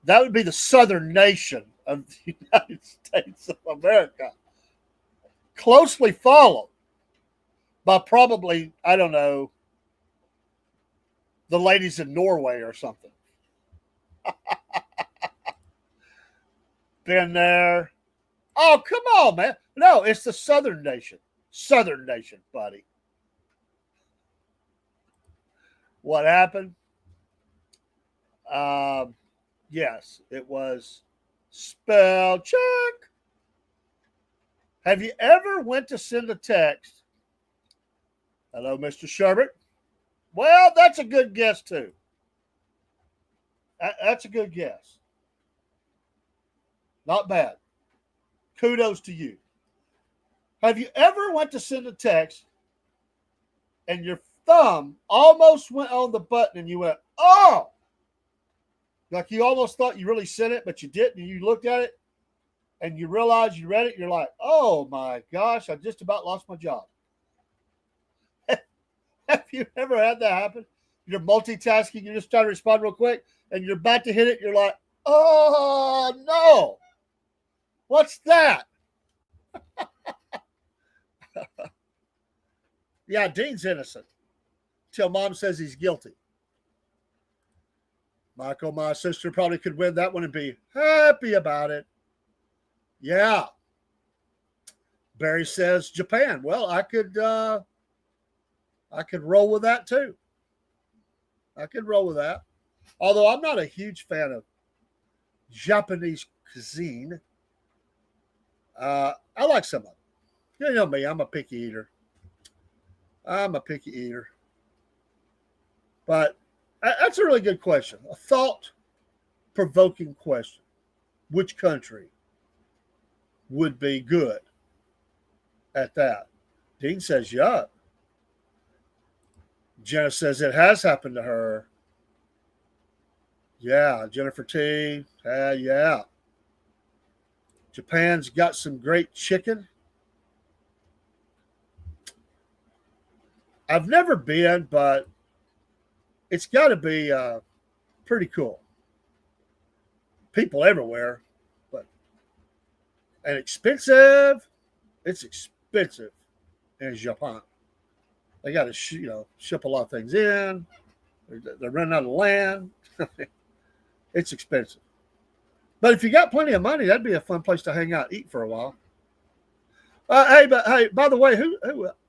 That would be the southern nation of the United States of America. Closely followed by probably, I don't know, the ladies in Norway or something. Been there. Oh, come on, man. No, it's the southern nation. Southern nation, buddy. What happened? Yes, it was spell check. Have you ever went to send a text? Hello, Mr. Sherbert. Well, that's a good guess, too. That's a good guess. Not bad. Kudos to you. Have you ever went to send a text and your thumb almost went on the button and you went, oh! Like you almost thought you really sent it, but you didn't. And you looked at it and you realized you read it. You're like, oh my gosh, I just about lost my job. Have you ever had that happen? You're multitasking, you're just trying to respond real quick, and you're about to hit it. You're like, oh no, what's that? Yeah, Dean's innocent till mom says he's guilty. Michael, my sister, probably could win that one and be happy about it. Yeah. Barry says Japan. Well, I could roll with that too. I could roll with that. Although I'm not a huge fan of Japanese cuisine. I like some of it. You know me, I'm a picky eater. But that's a really good question. A thought-provoking question. Which country would be good at that? Dean says, yuck. Jenna says it has happened to her. Yeah, Jennifer T. Yeah. Japan's got some great chicken. I've never been, but it's got to be pretty cool. People everywhere, and expensive. It's expensive in Japan. They got to ship a lot of things in. They're running out of land. It's expensive. But if you got plenty of money, that'd be a fun place to hang out, eat for a while. Hey, by the way, who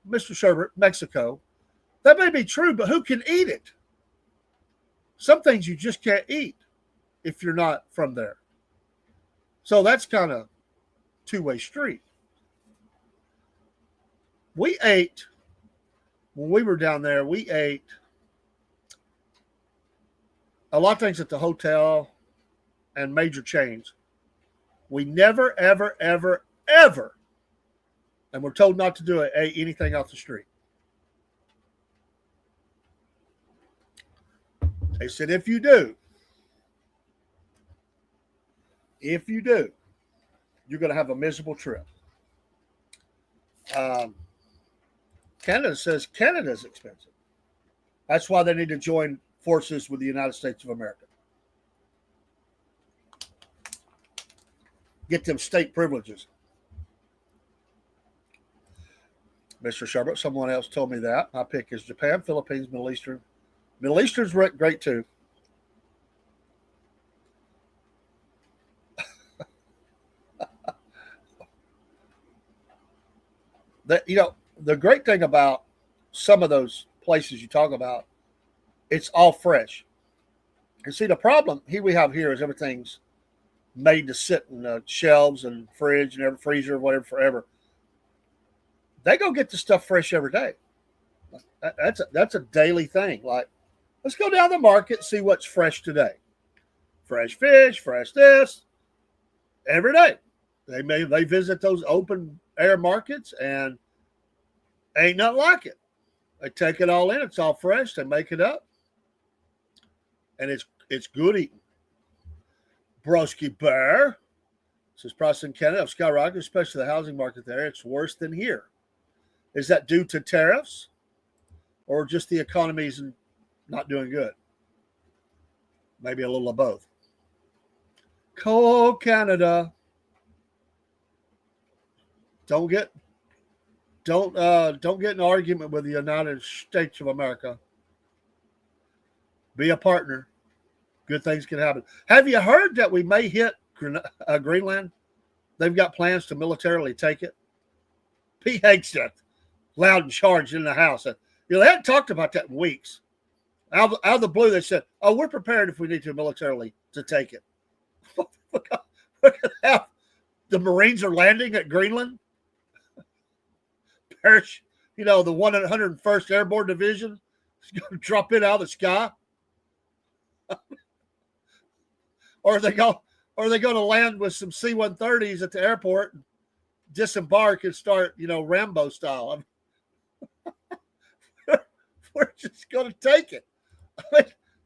Mr. Sherbert, Mexico, that may be true, but who can eat it? Some things you just can't eat if you're not from there. So that's kind of two-way street. We ate, when we were down there, we ate a lot of things at the hotel and major chains. We never, ever, ever, ever, and we're told not to do it, ate anything off the street. They said, if you do, you're going to have a miserable trip. Canada says Canada's expensive. That's why they need to join forces with the United States of America. Get them state privileges. Mr. Sherbert, someone else told me that. My pick is Japan, Philippines, Middle Eastern. Middle Eastern's great too. The great thing about some of those places you talk about, it's all fresh. And see, the problem we have here is everything's made to sit in the shelves and fridge and every freezer or whatever forever. They go get the stuff fresh every day. That's a daily thing. Like, let's go down the market, see what's fresh today. Fresh fish, fresh this, every day. They visit those open air markets and ain't nothing like it. They take it all in. It's all fresh. They make it up. And it's good eating. Broski Bear says prices in Canada have skyrocketed, especially the housing market there. It's worse than here. Is that due to tariffs or just the economy's not doing good? Maybe a little of both. Canada. Don't get in an argument with the United States of America. Be a partner. Good things can happen. Have you heard that we may hit Greenland? They've got plans to militarily take it. Pete Hegseth, loud and charged in the House. They hadn't talked about that in weeks. Out of the blue, they said, "Oh, we're prepared if we need to militarily to take it." Look at how the Marines are landing at Greenland. Porch, the 101st Airborne Division is going to drop in out of the sky. Or are they going to land with some C-130s at the airport, and disembark and start, Rambo style? We're just going to take it.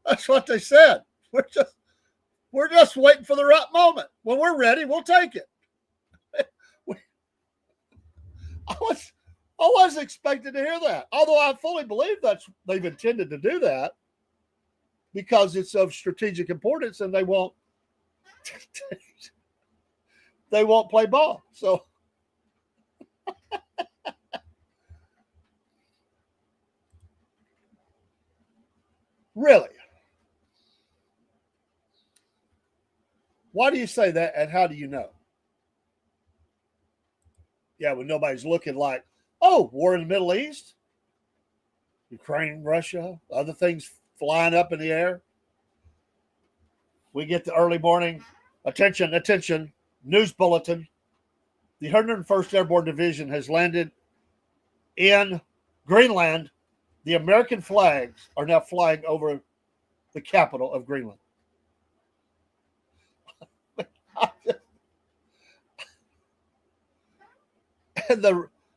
That's what they said. We're just waiting for the right moment. When we're ready, we'll take it. I wasn't expecting to hear that, although I fully believe they've intended to do that because it's of strategic importance, and they won't play ball. So really, why do you say that, and how do you know? Yeah, when nobody's looking like, oh, war in the Middle East, Ukraine, Russia, other things flying up in the air. We get the early morning, attention, news bulletin. The 101st Airborne Division has landed in Greenland. The American flags are now flying over the capital of Greenland.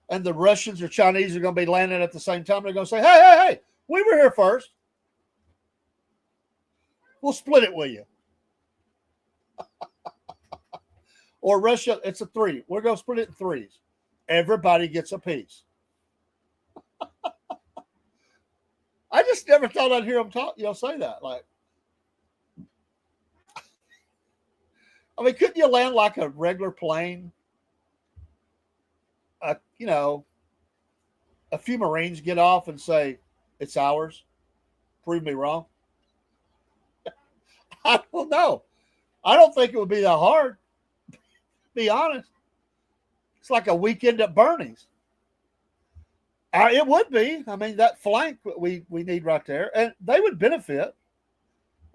And the Russians or Chinese are going to be landing at the same time. They're going to say, hey, we were here first. We'll split it with you. Or Russia, it's a 3. We're going to split it in 3s. Everybody gets a piece. I just never thought I'd hear them say that. Like, I mean, couldn't you land like a regular plane? A few Marines get off and say, it's ours. Prove me wrong. I don't know. I don't think it would be that hard. Be honest. It's like a weekend at Bernie's. It would be. I mean, that flank we need right there, and they would benefit.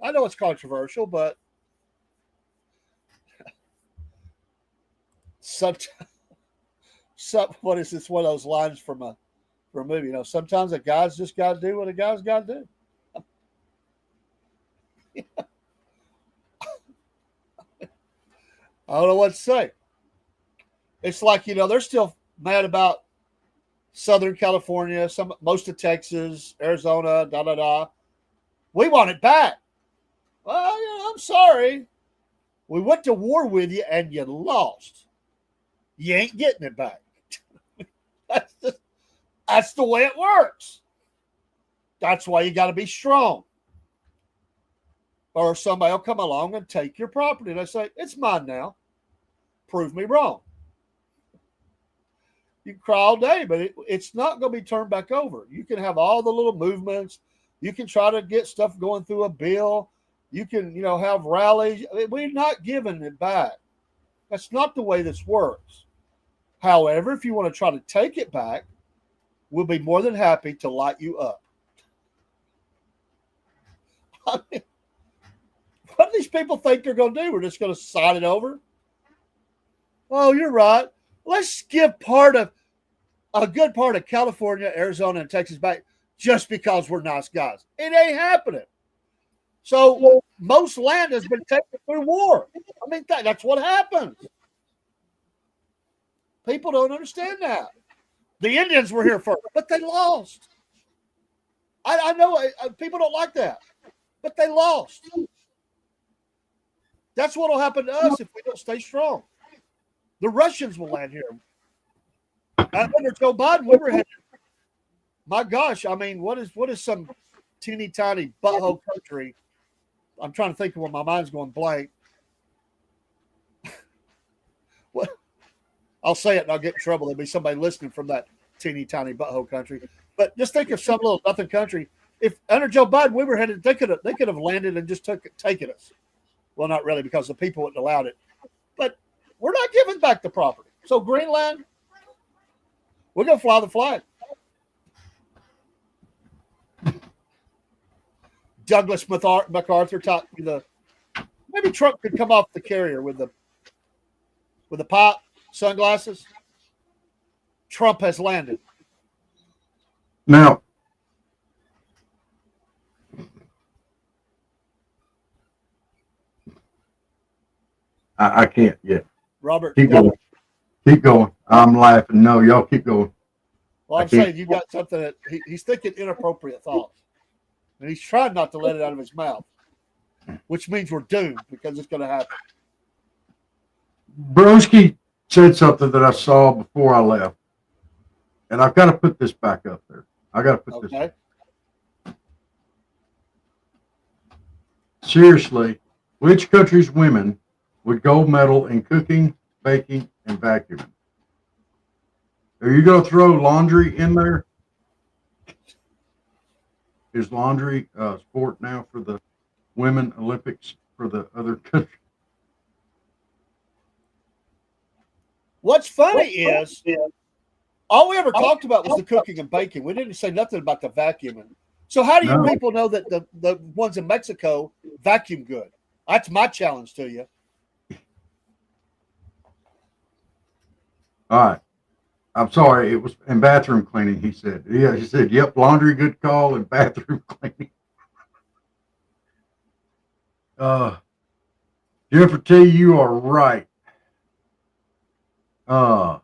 I know it's controversial, but what is this? One of those lines from a movie. Sometimes a guy's just got to do what a guy's got to do. I don't know what to say. It's like, they're still mad about Southern California, most of Texas, Arizona, We want it back. Well, I'm sorry. We went to war with you and you lost. You ain't getting it back. That's the way it works. That's why you got to be strong. Or somebody will come along and take your property. And I say, it's mine now. Prove me wrong. You can cry all day, but it's not going to be turned back over. You can have all the little movements. You can try to get stuff going through a bill. You can, have rallies. We're not giving it back. That's not the way this works. However, if you want to try to take it back, we'll be more than happy to light you up. I mean, what do these people think they're going to do? We're just going to sign it over? Oh, you're right. Let's give a good part of California, Arizona, and Texas back just because we're nice guys. It ain't happening. So most land has been taken through war. I mean, that's what happens. People don't understand that. The Indians were here first, but they lost. I know people don't like that, but they lost. That's what will happen to us if we don't stay strong. The Russians will land here. Under Joe Biden, we were headed. My gosh, I mean, what is some teeny tiny butthole country? I'm trying to think of when my mind's going blank. I'll say it and I'll get in trouble. There'll be somebody listening from that teeny tiny butthole country. But just think of some little nothing country. If under Joe Biden we were headed, they could have landed and just taken us. Well, not really, because the people wouldn't allowed it. But we're not giving back the property. So Greenland, we're gonna fly the flag. Douglas MacArthur taught me maybe Trump could come off the carrier with the pop sunglasses. Trump has landed. Now, I can't yet. Robert, Keep going. Keep going. I'm laughing. No, y'all keep going. Well, I'm saying you got something that he's thinking inappropriate thoughts. And he's trying not to let it out of his mouth, which means we're doomed because it's going to happen. Broski said something that I saw before I left. And I've got to put this back up there. I got to put this. Seriously, which country's women would gold medal in cooking, baking, and vacuuming? Are you going to throw laundry in there? Is laundry a sport now for the women Olympics for the other countries? What's funny is all we ever talked about was the cooking and baking. We didn't say nothing about the vacuuming. So how do you people know that the ones in Mexico vacuum good? That's my challenge to you. All right. I'm sorry. It was in bathroom cleaning, he said. Yeah, he said, yep, laundry, good call, and bathroom cleaning. Jennifer T., you are right. No,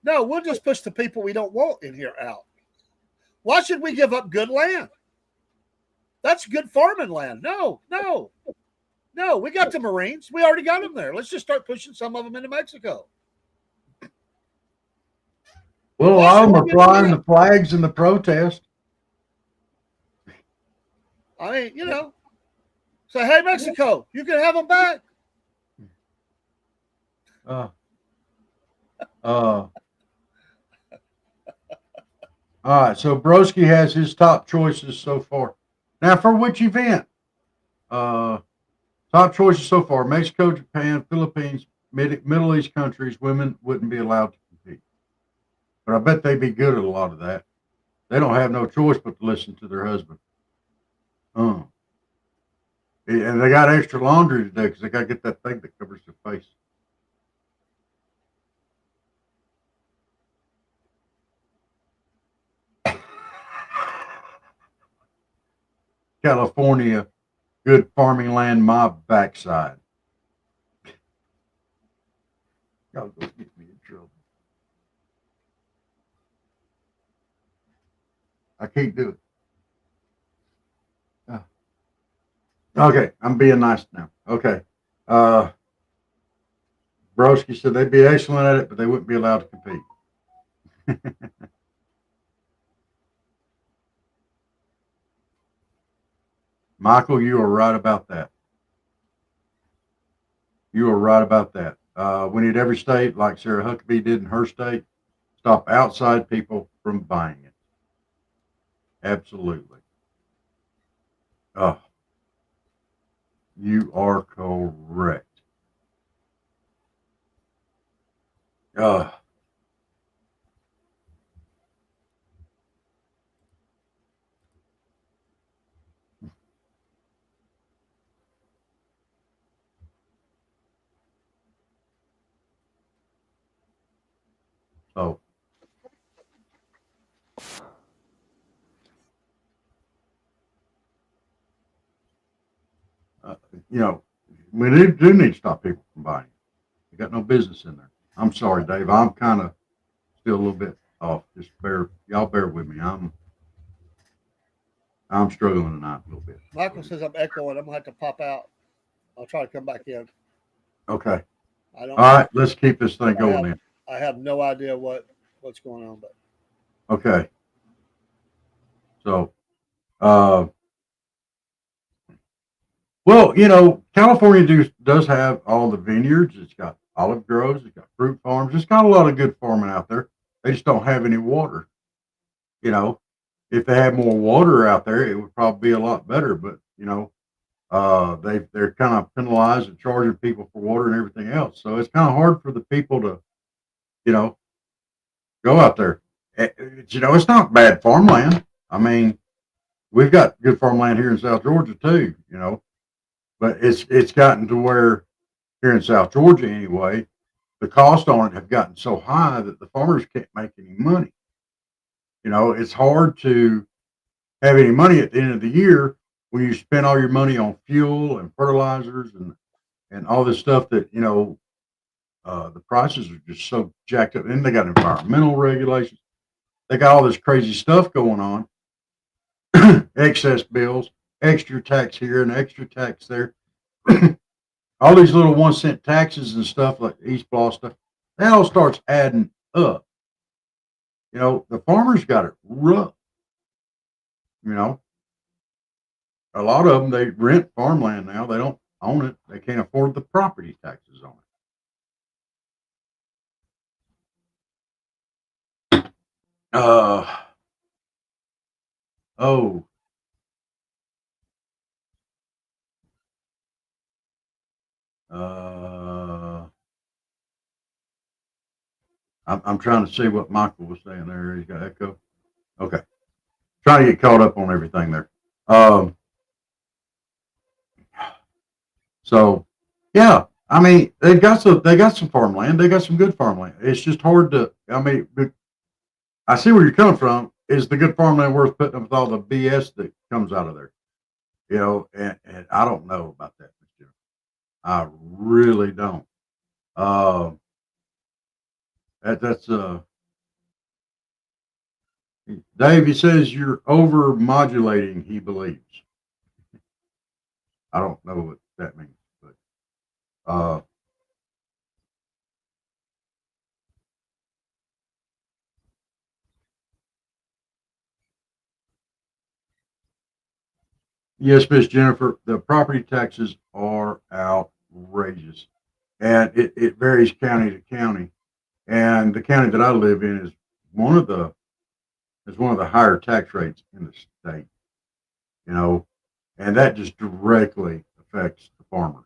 we'll just push the people we don't want in here out. Why should we give up good land? That's good farming land. No. We got the Marines. We already got them there. Let's just start pushing some of them into Mexico. Well, a lot of them are flying the flags in the protest. I mean, say, hey, Mexico, you can have them back. All right, so Broski has his top choices so far. Now, for which event? Top choices so far: Mexico, Japan, Philippines, Middle East countries. Women wouldn't be allowed to compete, but I bet they'd be good at a lot of that. They don't have no choice but to listen to their husband. And they got extra laundry to do because they got to get that thing that covers their face. California, good farming land, my backside. Y'all go get me in trouble. I can't do it. Okay, I'm being nice now. Okay. Broski said they'd be excellent at it, but they wouldn't be allowed to compete. Michael, you are right about that. You are right about that. We need every state, like Sarah Huckabee did in her state, stop outside people from buying it. Absolutely. Oh, you are correct. Oh. We do need to stop people from buying. They got no business in there. I'm sorry, Dave. I'm kind of still a little bit off. Just y'all bear with me. I'm struggling tonight a little bit. Michael says I'm echoing. I'm gonna have to pop out. I'll try to come back in. Okay. All right. Let's keep this thing going then. I have no idea what's going on, but okay. So, well, California does have all the vineyards. It's got olive groves, it's got fruit farms. It's got a lot of good farming out there. They just don't have any water. You know, if they had more water out there, it would probably be a lot better. But they're kind of penalized and charging people for water and everything else. So it's kind of hard for the people to you know go out there. It's not bad farmland. I mean, we've got good farmland here in South Georgia too. But it's gotten to where here in South Georgia anyway, the cost on it have gotten so high that the farmers can't make any money. It's hard to have any money at the end of the year when you spend all your money on fuel and fertilizers and all this stuff that the prices are just so jacked up. And they got environmental regulations. They got all this crazy stuff going on. Excess bills, extra tax here and extra tax there. All these little 1 cent taxes and stuff like East Law stuff, that all starts adding up. The farmers got it rough. A lot of them, they rent farmland now. They don't own it. They can't afford the property taxes on it. Oh, uh, I'm trying to see what Michael was saying there. He's got echo. Okay. Trying to get caught up on everything there. Um, so yeah, I mean, they got some farmland. They got some good farmland. It's just hard to. I mean, I see where you're coming from. Is the good farmland worth putting up with all the BS that comes out of there? And I don't know about that, Mr. Jim. I really don't. Uh, that's Dave. He says you're over modulating. He believes. I don't know what that means, but uh, yes, Miss Jennifer, the property taxes are outrageous, and it varies county to county. And the county that I live in one of the is one of the higher tax rates in the state. You know, and that just directly affects the farmers.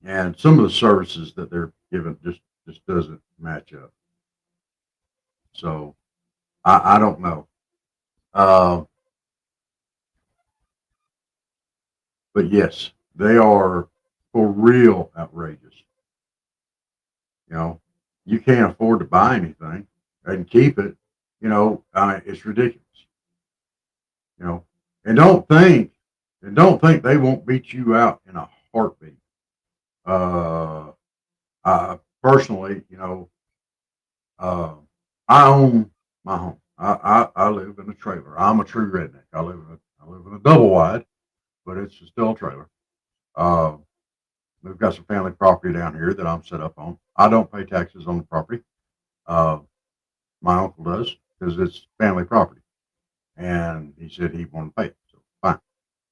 And some of the services that they're given just doesn't match up. So I don't know, uh, but yes, they are for real outrageous. You know, you can't afford to buy anything and keep it. It's ridiculous. You know, and don't think they won't beat you out in a heartbeat. Uh, personally, uh, I own my home. I live in a trailer. I'm a true redneck. I live in a double wide, but it's still a trailer. Uh, we've got some family property down here that I'm set up on. I don't pay taxes on the property. Uh, my uncle does because it's family property, and he said he wanted to pay it. So fine,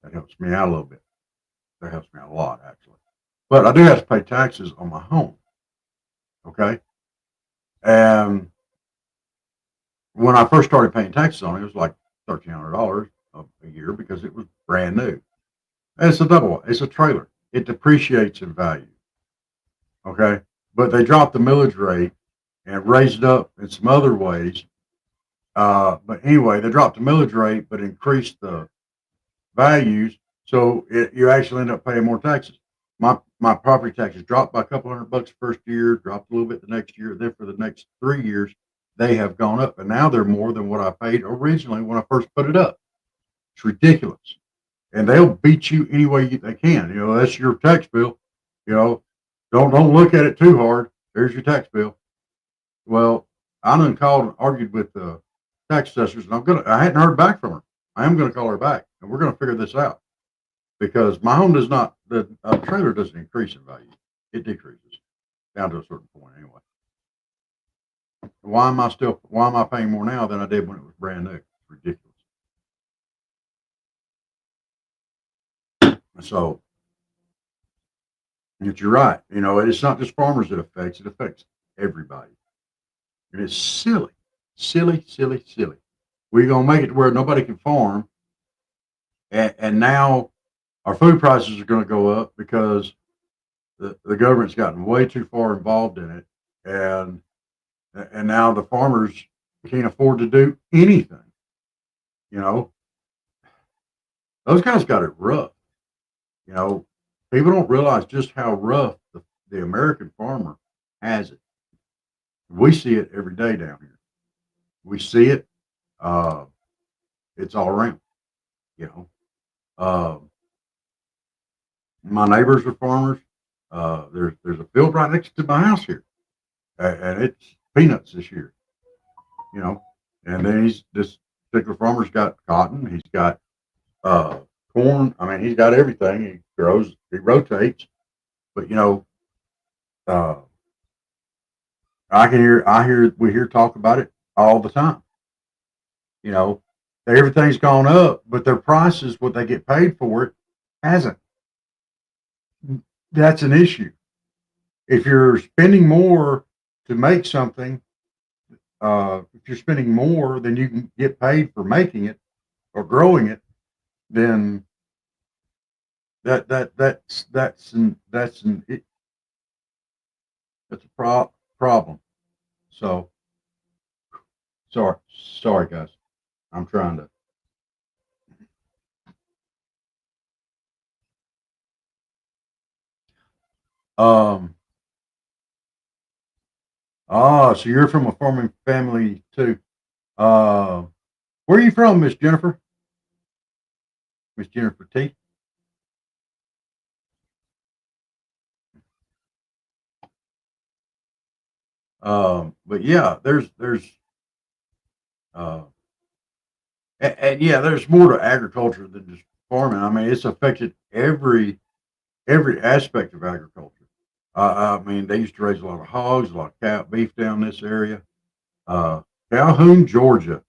that helps me out a little bit. That helps me out a lot actually. But I do have to pay taxes on my home. Okay, and when I first started paying taxes on it, it was like $1,300 a year because it was brand new. And it's a double. It's a trailer. It depreciates in value. Okay, but they dropped the millage rate and raised it up in some other ways. But anyway, they dropped the millage rate but increased the values, so you actually end up paying more taxes. My property taxes dropped by a couple $100 the first year, dropped a little bit the next year. Then for the next 3 years, they have gone up, and now they're more than what I paid originally when I first put it up. It's ridiculous, and they'll beat you any way they can. That's your tax bill. You know, don't look at it too hard. There's your tax bill. Well, I done called and argued with the tax assessors, and I hadn't heard back from her. I am gonna call her back, and we're gonna figure this out because my home does not, the trailer doesn't increase in value; it decreases down to a certain point anyway. Why am I paying more now than I did when it was brand new? It's ridiculous. So But you're right. It's not just farmers it affects everybody. And it's silly, silly, silly, silly. We're going to make it to where nobody can farm. And now our food prices are going to go up because the government's gotten way too far involved in it. And now the farmers can't afford to do anything. You know, those guys got it rough. You know, People don't realize just how rough the American farmer has it. We see it every day down here. We see it. Uh, it's all around. You know, uh, my neighbors are farmers. There's a field right next to my house here, and it's peanuts this year. You know, and then this particular farmer's got cotton. He's got uh, corn. I mean, he's got everything. He grows. He rotates. But uh, we hear talk about it all the time. You know, everything's gone up, but their prices, what they get paid for it, hasn't. That's an issue. If you're spending more to make something, if you're spending more than you can get paid for making it or growing it, then that's a problem. So sorry guys. I'm trying to. Um. So you're from a farming family too. Uh, where are you from, Miss Jennifer? Miss Jennifer T. But yeah, uh, and yeah, there's more to agriculture than just farming. I mean, it's affected every aspect of agriculture. I mean, they used to raise a lot of hogs, a lot of cow beef down this area. Uh, Calhoun, Georgia.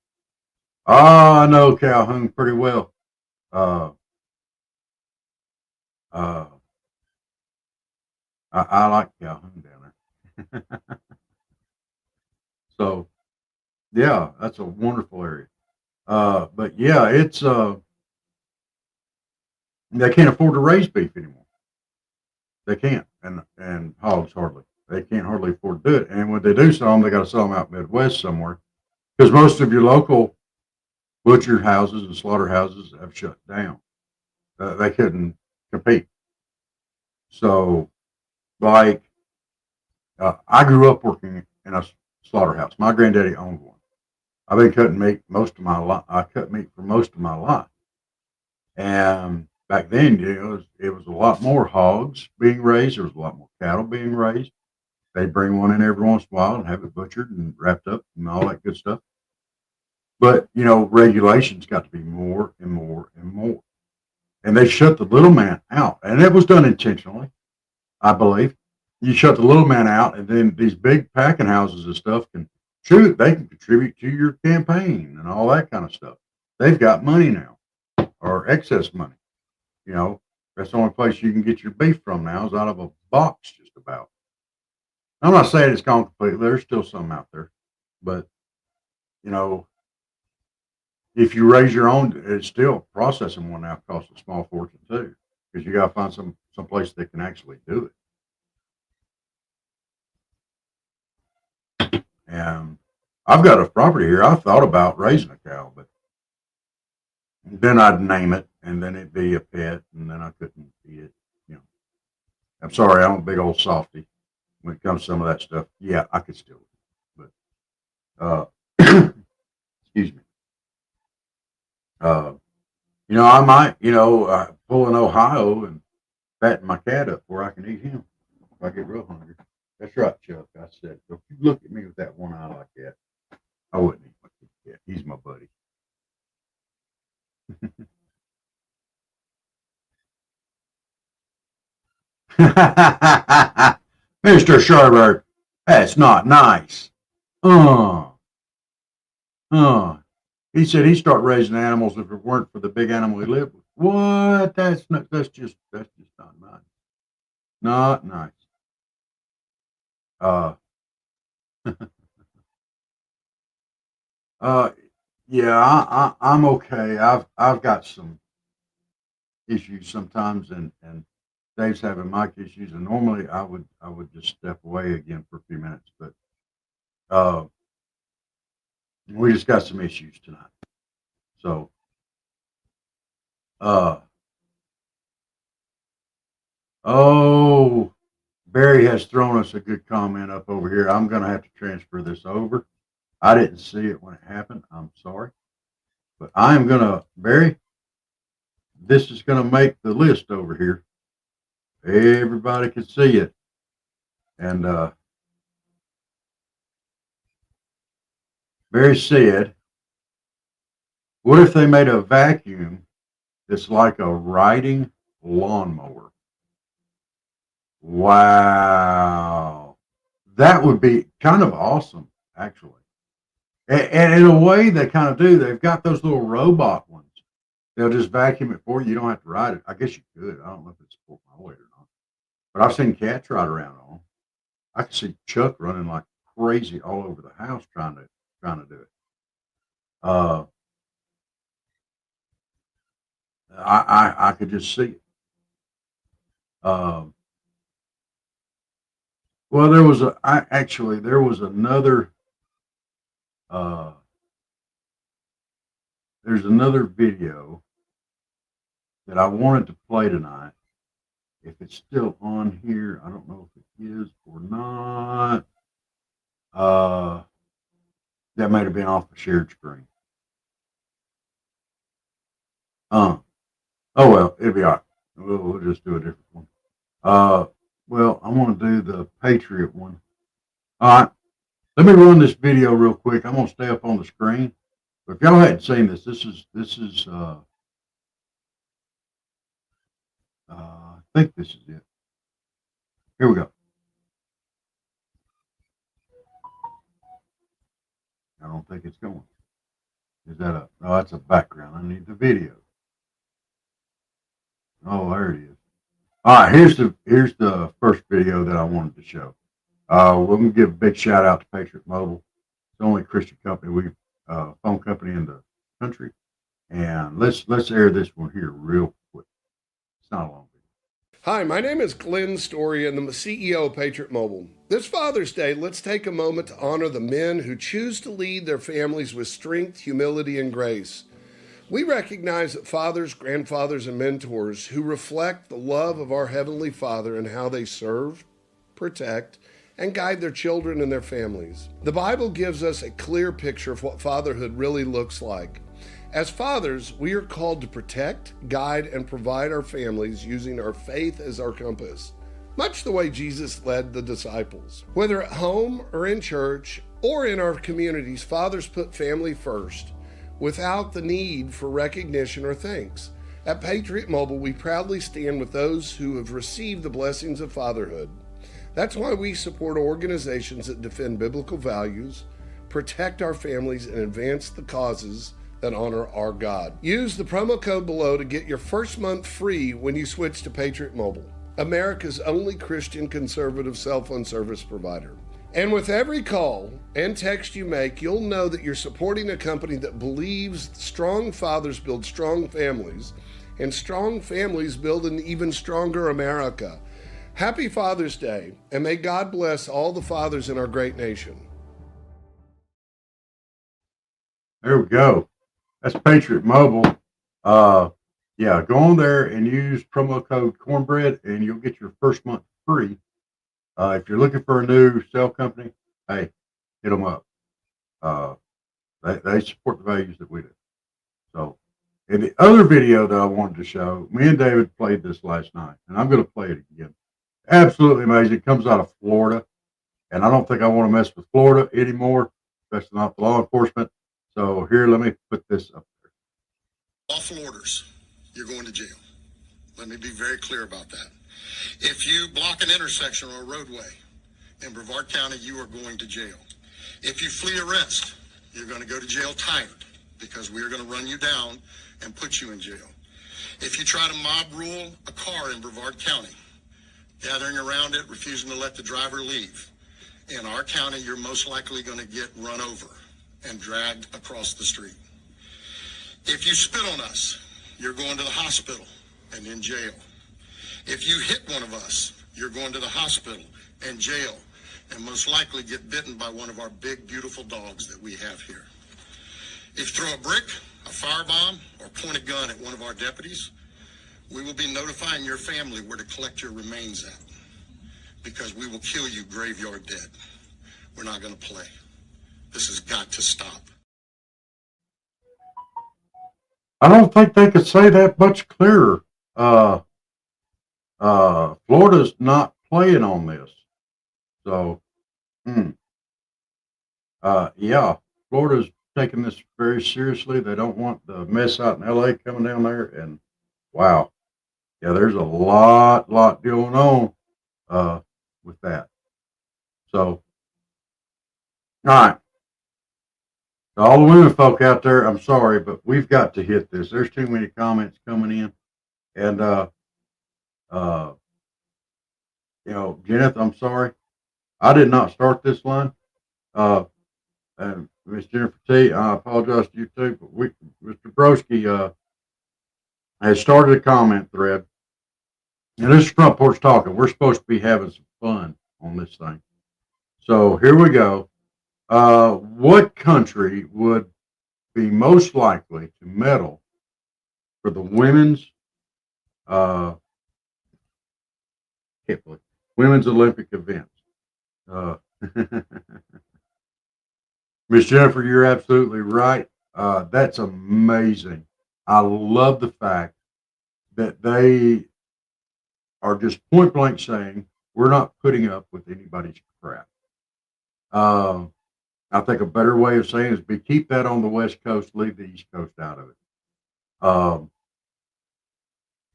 I know Calhoun pretty well. Uh, uh, I like Calhoun down there. So yeah, that's a wonderful area. But yeah, it's they can't afford to raise beef anymore. They can't, and hogs hardly. They can't hardly afford to do it. And when they do sell them, they got to sell them out Midwest somewhere because most of your local butcher houses and slaughterhouses have shut down. They couldn't compete. So, like, I grew up working in a slaughterhouse. My granddaddy owned one. I've been cutting meat most of my life. I cut meat for most of my life. And back then, it was a lot more hogs being raised. There was a lot more cattle being raised. They bring one in every once in a while and have it butchered and wrapped up and all that good stuff. But regulations got to be more and more and more, and they shut the little man out, and it was done intentionally, I believe. You shut the little man out, and then these big packing houses and stuff can shoot. They can contribute to your campaign and all that kind of stuff. They've got money now, or excess money. You know, that's the only place you can get your beef from now is out of a box, just about. I'm not saying it's gone completely. There's still some out there, but you know, if you raise your own, it's still processing one now costs a small fortune too, because you got to find some place that can actually do it. And I've got a property here. I thought about raising a cow, but then I'd name it, and then it'd be a pet, and then I couldn't eat it. You know, I'm sorry, I'm a big old softy when it comes to some of that stuff. Yeah, I could still, but excuse me. Uh, I might, pull an Ohio and fatten my cat up where I can eat him if I get real hungry. That's right, Chuck. I said, if you look at me with that one eye like that, I wouldn't eat my cat. He's my buddy. Mr. Sherbert, that's not nice. Uh, uh. He said he'd start raising animals if it weren't for the big animal he lived with. What? That's just not nice. not nice. Uh, uh, yeah, I'm okay. I've got some issues sometimes, and Dave's having mic issues, and normally I would just step away again for a few minutes, but uh, we just got some issues tonight. So, uh, oh, Barry has thrown us a good comment up over here. I'm going to have to transfer this over. I didn't see it when it happened. I'm sorry, but I am going to, Barry, this is going to make the list over here. Everybody can see it. And Barry said, what if they made a vacuum that's like a riding lawnmower? Wow. That would be kind of awesome, actually. And in a way, they kind of do. They've got those little robot ones. They'll just vacuum it for you. You don't have to ride it. I guess you could. I don't know if it's for my weight or not. But I've seen cats ride around on them. I can see Chuck running like crazy all over the house trying to do it. I could just see it. Well, there was there was another there's another video that I wanted to play tonight. If it's still on here, I don't know if it is or not. That might have been off the shared screen. Oh well, it'll be all right. We'll just do a different one. Well, I want to do the Patriot one. All right, let me run this video real quick. I'm gonna stay up on the screen. But if y'all hadn't seen this, this is I think this is it. Here we go. I don't think it's going. Is that a? No, that's a background. I need the video. Oh, there it is. All right, here's the first video that I wanted to show. We're gonna give a big shout out to Patriot Mobile. It's the only Christian company phone company in the country, and let's air this one here real quick. It's not a long video. Hi, my name is Glenn Story, and I'm the CEO of Patriot Mobile. This Father's Day, let's take a moment to honor the men who choose to lead their families with strength, humility, and grace. We recognize that fathers, grandfathers, and mentors who reflect the love of our Heavenly Father and how they serve, protect, and guide their children and their families. The Bible gives us a clear picture of what fatherhood really looks like. As fathers, we are called to protect, guide, and provide our families using our faith as our compass, much the way Jesus led the disciples. Whether at home or in church or in our communities, fathers put family first without the need for recognition or thanks. At Patriot Mobile, we proudly stand with those who have received the blessings of fatherhood. That's why we support organizations that defend biblical values, protect our families, and advance the causes that honor our God. Use the promo code below to get your first month free when you switch to Patriot Mobile, America's only Christian conservative cell phone service provider. And with every call and text you make, you'll know that you're supporting a company that believes strong fathers build strong families, and strong families build an even stronger America. Happy Father's Day, and may God bless all the fathers in our great nation. There we go. That's Patriot Mobile. Yeah, go on there and use promo code Cornbread, and you'll get your first month free. If you're looking for a new cell company, hey, hit them up. They support the values that we do. So, in the other video that I wanted to show, me and David played this last night, and I'm going to play it again. Absolutely amazing. It comes out of Florida, and I don't think I want to mess with Florida anymore, especially not the law enforcement. So here, let me put this up there. Lawful orders, you're going to jail. Let me be very clear about that. If you block an intersection or a roadway in Brevard County, you are going to jail. If you flee arrest, you're going to go to jail tired, because we are going to run you down and put you in jail. If you try to mob rule a car in Brevard County, gathering around it, refusing to let the driver leave. In our county, you're most likely going to get run over and dragged across the street. If you spit on us, you're going to the hospital and in jail. If you hit one of us, you're going to the hospital and jail, and most likely get bitten by one of our big, beautiful dogs that we have here. If you throw a brick, a firebomb, or point a gun at one of our deputies, we will be notifying your family where to collect your remains at, because we will kill you graveyard dead. We're not going to play. This has got to stop. I don't think they could say that much clearer. Florida's not playing on this. So, yeah, Florida's taking this very seriously. They don't want the mess out in LA coming down there. And wow, yeah, there's a lot going on with that. So, all right. To all the women folk out there, I'm sorry, but we've got to hit this. There's too many comments coming in. And, Jeneth, I'm sorry. I did not start this line. And Miss Jennifer T, I apologize to you too, but Mr. Broski, has started a comment thread. And this is Front Porch Talking. We're supposed to be having some fun on this thing. So here we go. What country would be most likely to medal for the women's women's Olympic events? Miss Jennifer, you're absolutely right. That's amazing. I love the fact that they are just point blank saying we're not putting up with anybody's crap. I think a better way of saying it is keep that on the West Coast, leave the East Coast out of it.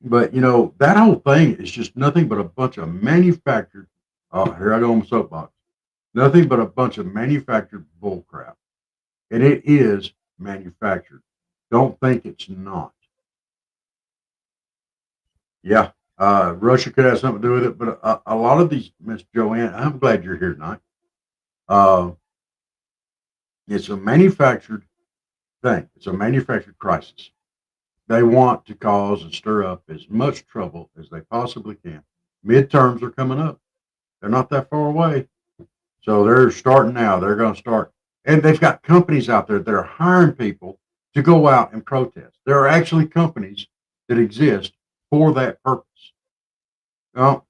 But that whole thing is just nothing but a bunch of manufactured. Oh, here I go on my soapbox. Nothing but a bunch of manufactured bull crap, and it is manufactured. Don't think it's not. Yeah, Russia could have something to do with it, but a lot of these, Miss Joanne, I'm glad you're here tonight. It's a manufactured thing. It's a manufactured crisis. They want to cause and stir up as much trouble as they possibly can. Midterms are coming up. They're not that far away. So they're starting now. They're going to start. And they've got companies out there that are hiring people to go out and protest. There are actually companies that exist for that purpose. Now,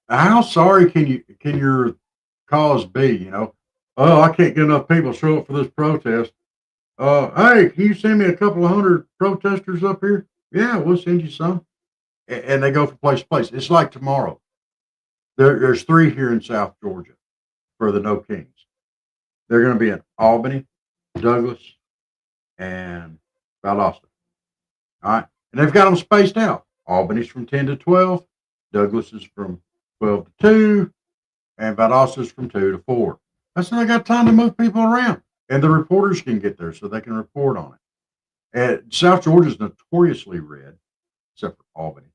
how sorry can your cause be? Oh, I can't get enough people to show up for this protest. Hey, can you send me a couple of hundred protesters up here? Yeah, we'll send you some. And they go from place to place. It's like tomorrow. There's 3 here in South Georgia for the No Kings. They're going to be in Albany, Douglas, and Valdosta. All right. And they've got them spaced out. Albany's from 10 to 12. Douglas is from 12 to 2. And Valdosta's from 2 to 4. That's how they got time to move people around. And the reporters can get there so they can report on it. And South Georgia is notoriously red, except for Albany.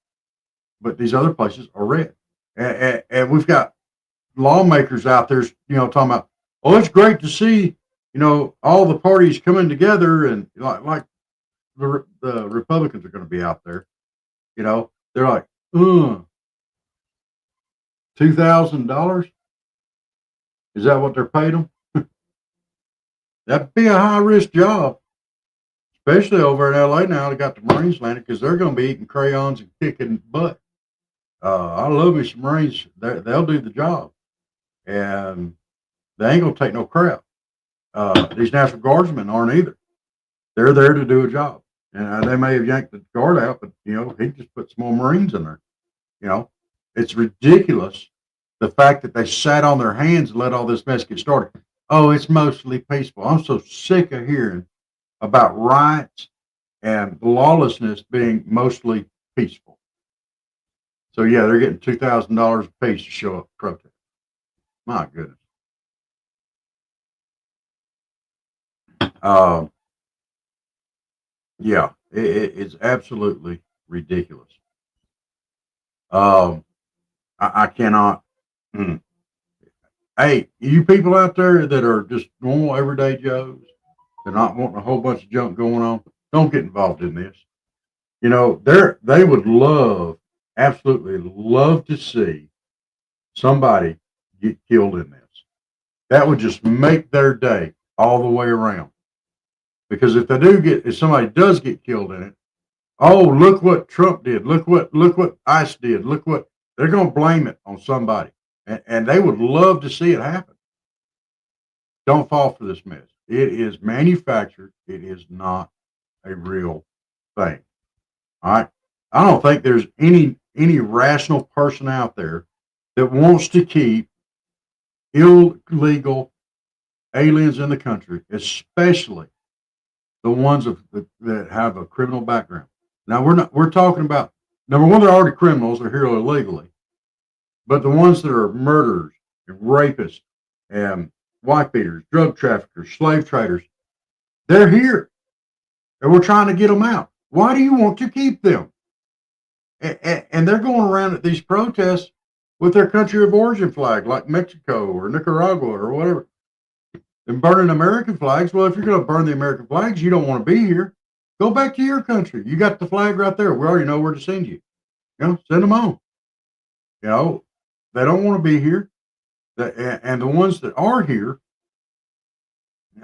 But these other places are red. And we've got lawmakers out there, talking about, oh, it's great to see, all the parties coming together, and like the Republicans are going to be out there, they're like, $2,000? Is that what they're paid them? That'd be a high risk job, especially over in LA now. They got the Marines landed because they're going to be eating crayons and kicking butt. I love me some Marines. They'll do the job, and they ain't going to take no crap. These National Guardsmen aren't either. They're there to do a job, and they may have yanked the guard out, but he just put some more Marines in there. It's ridiculous the fact that they sat on their hands and let all this mess get started. Oh, it's mostly peaceful. I'm so sick of hearing about riots and lawlessness being mostly peaceful. So yeah, they're getting $2,000 a piece to show up to protest. My goodness. Yeah, it's absolutely ridiculous. I cannot. Mm. Hey, you people out there that are just normal everyday Joes, they're not wanting a whole bunch of junk going on. Don't get involved in this. They would love, absolutely love to see somebody get killed in this. That would just make their day all the way around. Because if somebody does get killed in it, oh, look what Trump did. Look what ICE did. They're going to blame it on somebody. And they would love to see it happen. Don't fall for this mess. It is manufactured. It is not a real thing. All right. I don't think there's any rational person out there that wants to keep illegal aliens in the country, especially the ones that have a criminal background. Now we're talking about number one, they're already criminals, they're here illegally, but the ones that are murderers and rapists and wife beaters, drug traffickers, slave traders, they're here, and we're trying to get them out. Why do you want to keep them? And they're going around at these protests with their country of origin flag, like Mexico or Nicaragua or whatever, and burning American flags. Well, if you're going to burn the American flags, you don't want to be here. Go back to your country. You got the flag right there. We already know where to send you. Send them on. They don't want to be here. And the ones that are here,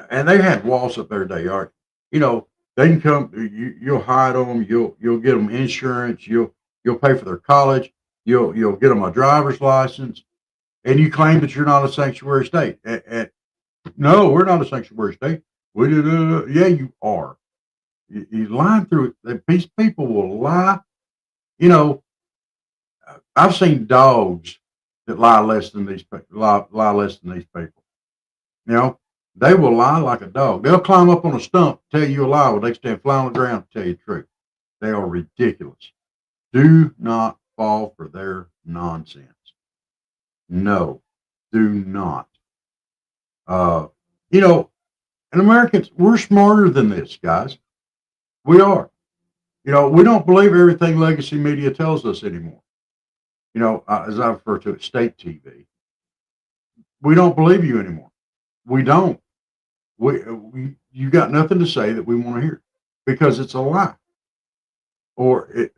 and they had walls up there today. Are they can come. You'll hide them. You'll get them insurance. You'll pay for their college. You'll get them a driver's license, and you claim that you're not a sanctuary state. And no, we're not a sanctuary state. Yeah, you are. You lying through it. These people will lie. You know, I've seen dogs that lie less than these lie less than these people. You know, they will lie like a dog. They'll climb up on a stump, tell you a lie, when they stand flat on the ground to tell you the truth. They are ridiculous. Do not fall for their nonsense. No, do not. Uh, and Americans, we're smarter than this, guys. We are. We don't believe everything legacy media tells us anymore. As I refer to it, state TV. We don't believe you anymore. We don't. You got nothing to say that we want to hear because it's a lie. It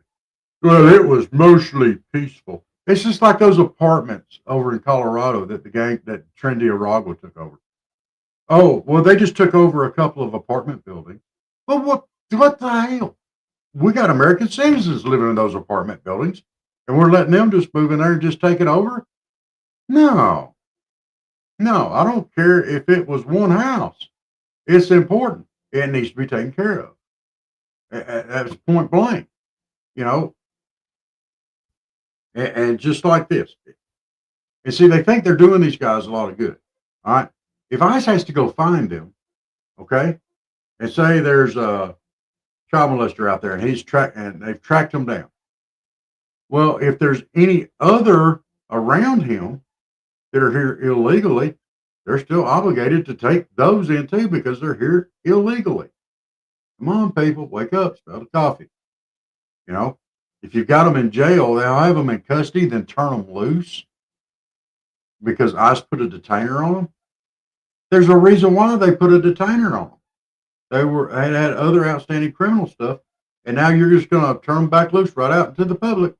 was mostly peaceful. It's just like those apartments over in Colorado that Trendy Aragua took over. Oh, well, they just took over a couple of apartment buildings. Well, what the hell? We got American citizens living in those apartment buildings, and we're letting them just move in there and just take it over? No, I don't care if it was one house. It's important. It needs to be taken care of. That's point blank, you know. And just like this, and see, they think they're doing these guys a lot of good. All right, if ICE has to go find them, okay, and say there's a child molester out there, and they've tracked him down. Well, if there's any other around him that are here illegally, they're still obligated to take those in too because they're here illegally. Come on, people, wake up, smell the coffee. If you've got them in jail, they'll have them in custody, then turn them loose because ICE put a detainer on them. There's a reason why they put a detainer on them. They had other outstanding criminal stuff, and now you're just going to turn them back loose right out into the public.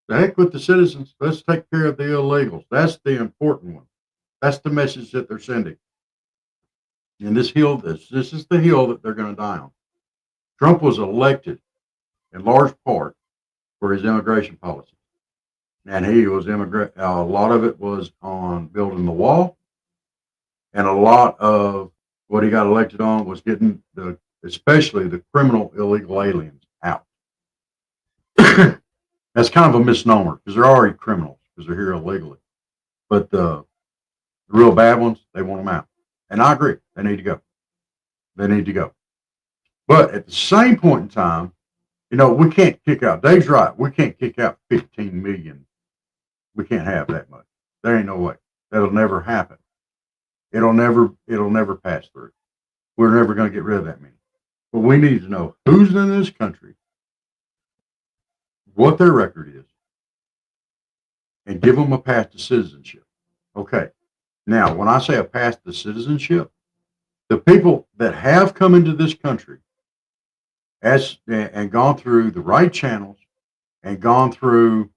The heck with the citizens. Let's take care of the illegals. That's the important one. That's the message that they're sending. And this is the hill that they're going to die on. Trump was elected in large part for his immigration policy. And he was a lot of it was on building the wall. And a lot of what he got elected on was getting especially the criminal illegal aliens out. That's kind of a misnomer because they're already criminals because they're here illegally. But the real bad ones, they want them out. And I agree. They need to go. They need to go. But at the same point in time, we can't kick out. Dave's right. We can't kick out 15 million. We can't have that much. There ain't no way. That'll never happen. It'll never pass through. We're never going to get rid of that many. But we need to know who's in this country, what their record is, and give them a path to citizenship. Okay. Now, when I say a path to citizenship, the people that have come into this country and gone through the right channels and gone through,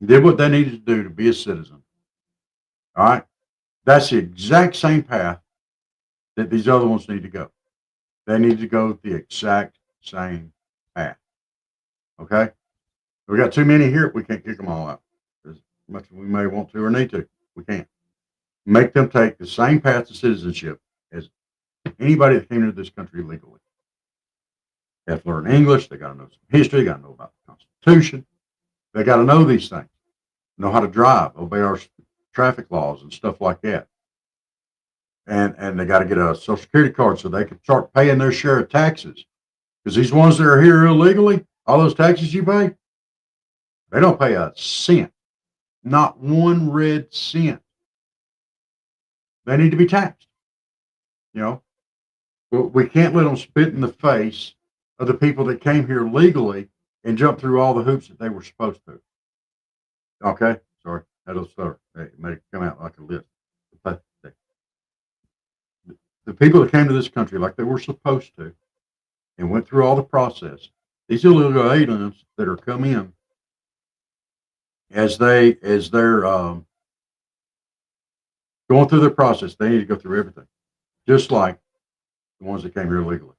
did what they needed to do to be a citizen. All right. That's the exact same path that these other ones need to go. They need to go the exact same path. Okay. We got too many here. We can't kick them all out as much as we may want to or need to. We can't. Make them take the same path to citizenship as anybody that came into this country legally. They have to learn English. They got to know some history. They got to know about the Constitution. They got to know these things, know how to drive, obey our traffic laws and stuff like that. And they got to get a Social Security card so they can start paying their share of taxes. Because these ones that are here illegally, all those taxes you pay, they don't pay a cent, not one red cent. They need to be taxed. You know, we can't let them spit in the face of the people that came here legally and jump through all the hoops that they were supposed to. Okay, sorry, that'll start. It may come out like a list. The people that came to this country like they were supposed to and went through all the process, these illegal aliens that are come in as they're going through their process, they need to go through everything, just like the ones that came here legally.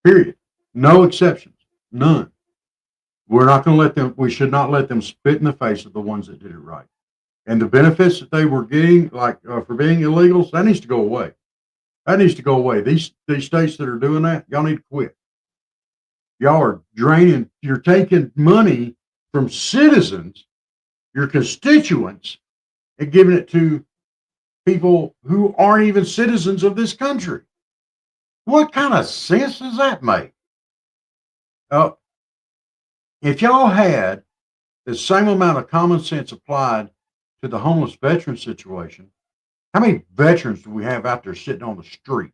Period. No exceptions. None. We're not going to let them. We should not let them spit in the face of the ones that did it right. And the benefits that they were getting, like for being illegals, that needs to go away. That needs to go away. These states that are doing that, y'all need to quit. Y'all are draining. You're taking money from citizens, your constituents, and giving it to people who aren't even citizens of this country. What kind of sense does that make? If y'all had the same amount of common sense applied to the homeless veteran situation, how many veterans do we have out there sitting on the street?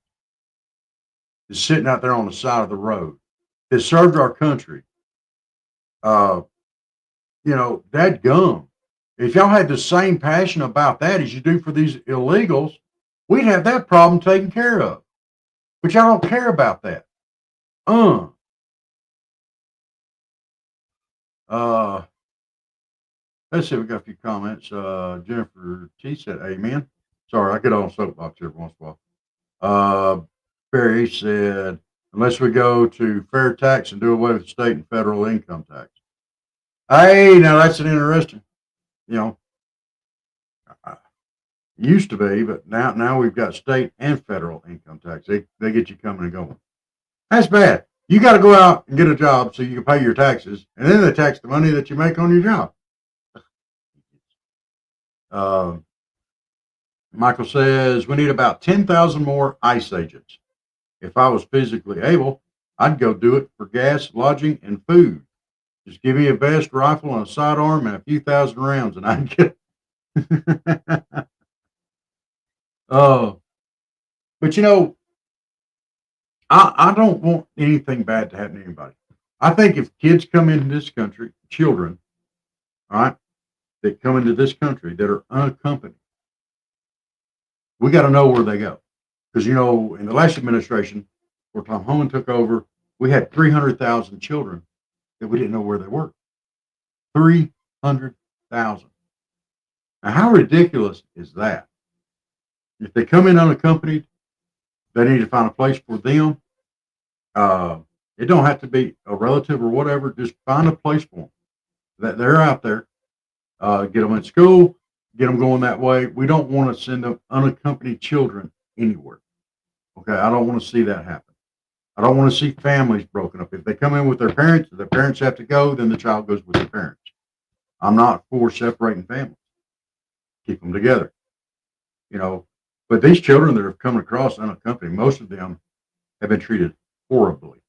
Just sitting out there on the side of the road that served our country? That gum. If y'all had the same passion about that as you do for these illegals, we'd have that problem taken care of. But y'all don't care about that. Let's see, we got a few comments. Jennifer T said, amen. Sorry, I get on soapbox every once in a while. Barry said, unless we go to fair tax and do away with state and federal income tax. Hey, now that's an interesting, used to be, but now we've got state and federal income tax. They get you coming and going. That's bad. You got to go out and get a job so you can pay your taxes, and then they tax the money that you make on your job. Michael says, we need about 10,000 more ICE agents. If I was physically able, I'd go do it for gas, lodging, and food. Just give me a vest, rifle, and a sidearm and a few thousand rounds, and I'd get but I don't want anything bad to happen to anybody. I think if kids come into this country, children, all right, that come into this country that are unaccompanied, we got to know where they go. Because, in the last administration, where Tom Homan took over, we had 300,000 children that we didn't know where they were. 300,000. Now, how ridiculous is that? If they come in unaccompanied, they need to find a place for them. It don't have to be a relative or whatever. Just find a place for them. That they're out there. Get them in school. Get them going that way. We don't want to send them unaccompanied children anywhere. Okay, I don't want to see that happen. I don't want to see families broken up. If they come in with their parents, if their parents have to go, then the child goes with their parents. I'm not for separating families. Keep them together. But these children that have come across unaccompanied, most of them have been treated horribly.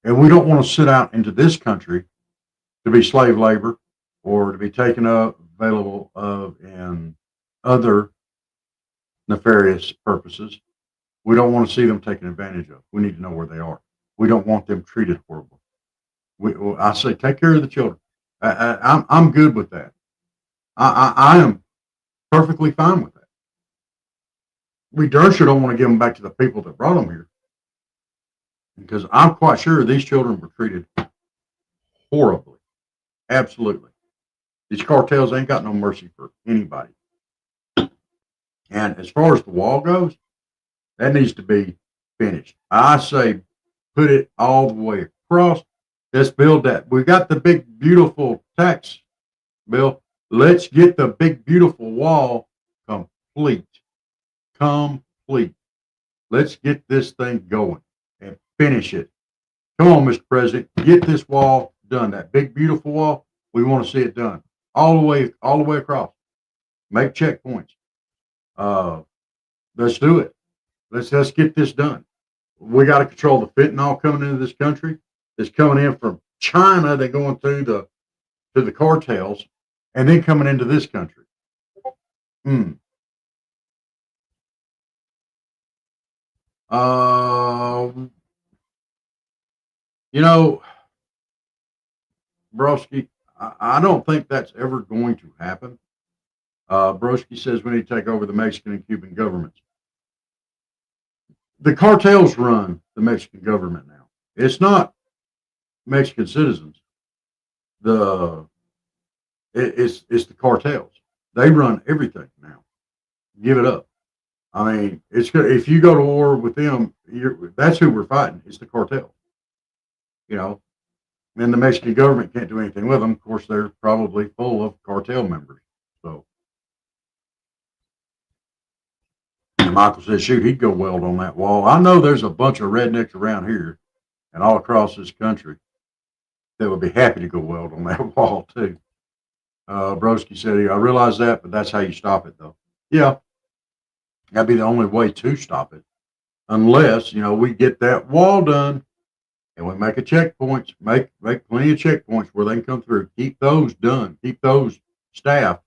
And we don't want to sit out into this country to be slave labor or to be taken available of in other nefarious purposes. We don't want to see them taken advantage of. We need to know where they are. We don't want them treated horribly. I say take care of the children. I'm good with that. I am perfectly fine with that. We darn sure don't want to give them back to the people that brought them here, because I'm quite sure these children were treated horribly. Absolutely. These cartels ain't got no mercy for anybody. And as far as the wall goes, that needs to be finished. I say put it all the way across. Let's build that. We got the big, beautiful tax bill. Let's get the big, beautiful wall complete. Complete. Let's get this thing going and finish it. Come on, Mr. President, get this wall done. That big, beautiful wall. We want to see it done all the way across. Make checkpoints. Uh, let's do it. Let's get this done. We got to control the fentanyl coming into this country. It's coming in from China. They're going through to the cartels, and then coming into this country. Hmm. Uh, you know, Broski, I don't think that's ever going to happen. Broski says we need to take over the Mexican and Cuban governments. The cartels run the Mexican government now. It's not Mexican citizens. The it's the cartels. They run everything now. Give it up. I mean, it's good if you go to war with them. That's who we're fighting. It's the cartel. You know, and the Mexican government can't do anything with them. Of course, they're probably full of cartel members. So and Michael says, shoot, he'd go weld on that wall. I know there's a bunch of rednecks around here and all across this country that would be happy to go weld on that wall too. Broski said, I realize that, but that's how you stop it, though. Yeah, that'd be the only way to stop it, unless we get that wall done and we make a checkpoints, make plenty of checkpoints where they can come through. Keep those done, keep those staffed,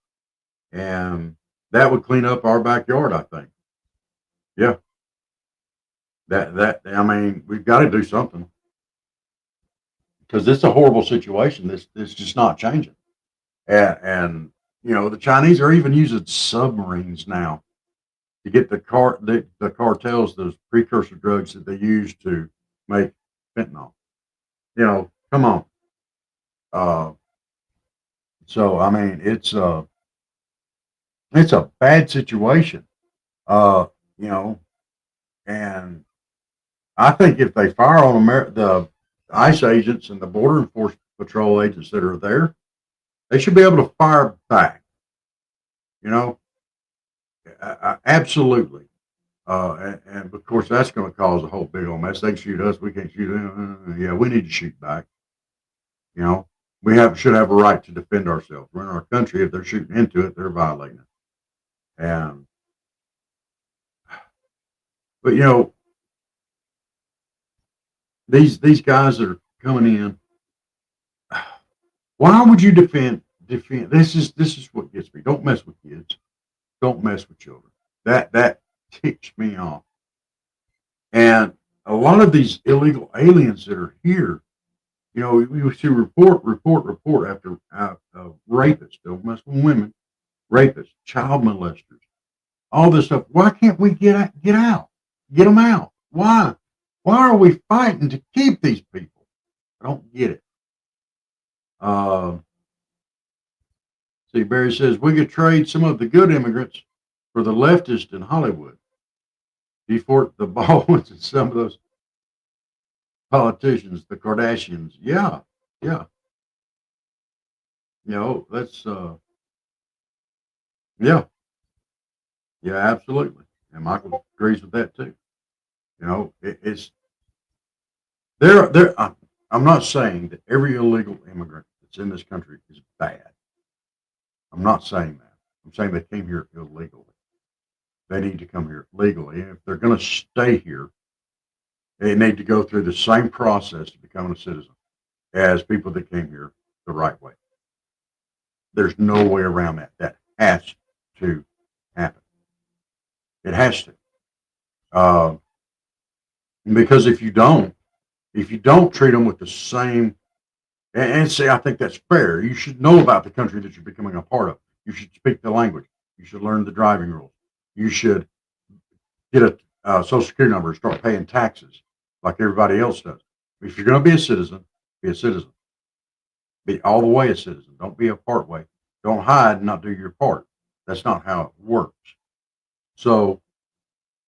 and that would clean up our backyard, I think. Yeah, that I mean, we've got to do something because it's a horrible situation. This just not changing, and the Chinese are even using submarines now to get the cartels those precursor drugs that they use to make fentanyl. Come on. Uh, so I mean, it's a bad situation. Uh, you know, and I think if they fire on the ICE agents and the border enforcement patrol agents that are there, they should be able to fire back. You know, absolutely. And of course, that's going to cause a whole big old mess. They can shoot us, we can't shoot them. Yeah, we need to shoot back. You know, we should have a right to defend ourselves. We're in our country. If they're shooting into it, they're violating it. And but these guys that are coming in, why would you defend? This is what gets me. Don't mess with kids. Don't mess with children. That ticks me off. And a lot of these illegal aliens that are here, we see report after rapists. Don't mess with women. Rapists, child molesters, all this stuff. Why can't we get out? Get them out. Why? Why are we fighting to keep these people? I don't get it. See, Barry says we could trade some of the good immigrants for the leftists in Hollywood. Deport the Baldwins and some of those politicians, the Kardashians. Yeah, yeah. Let's yeah, yeah, absolutely. And Michael agrees with that too. It's there. I'm not saying that every illegal immigrant that's in this country is bad. I'm not saying that. I'm saying they came here illegally. They need to come here legally. And if they're going to stay here, they need to go through the same process to becoming a citizen as people that came here the right way. There's no way around that. That has to happen. It has to. Uh, because if you don't treat them with the same And see, I think that's fair. You should know about the country that you're becoming a part of. You should speak the language. You should learn the driving rules. You should get a social security number and start paying taxes like everybody else does. If you're going to be a citizen, be a citizen. Be all the way a citizen. Don't be a part way. Don't hide and not do your part. That's not how it works. So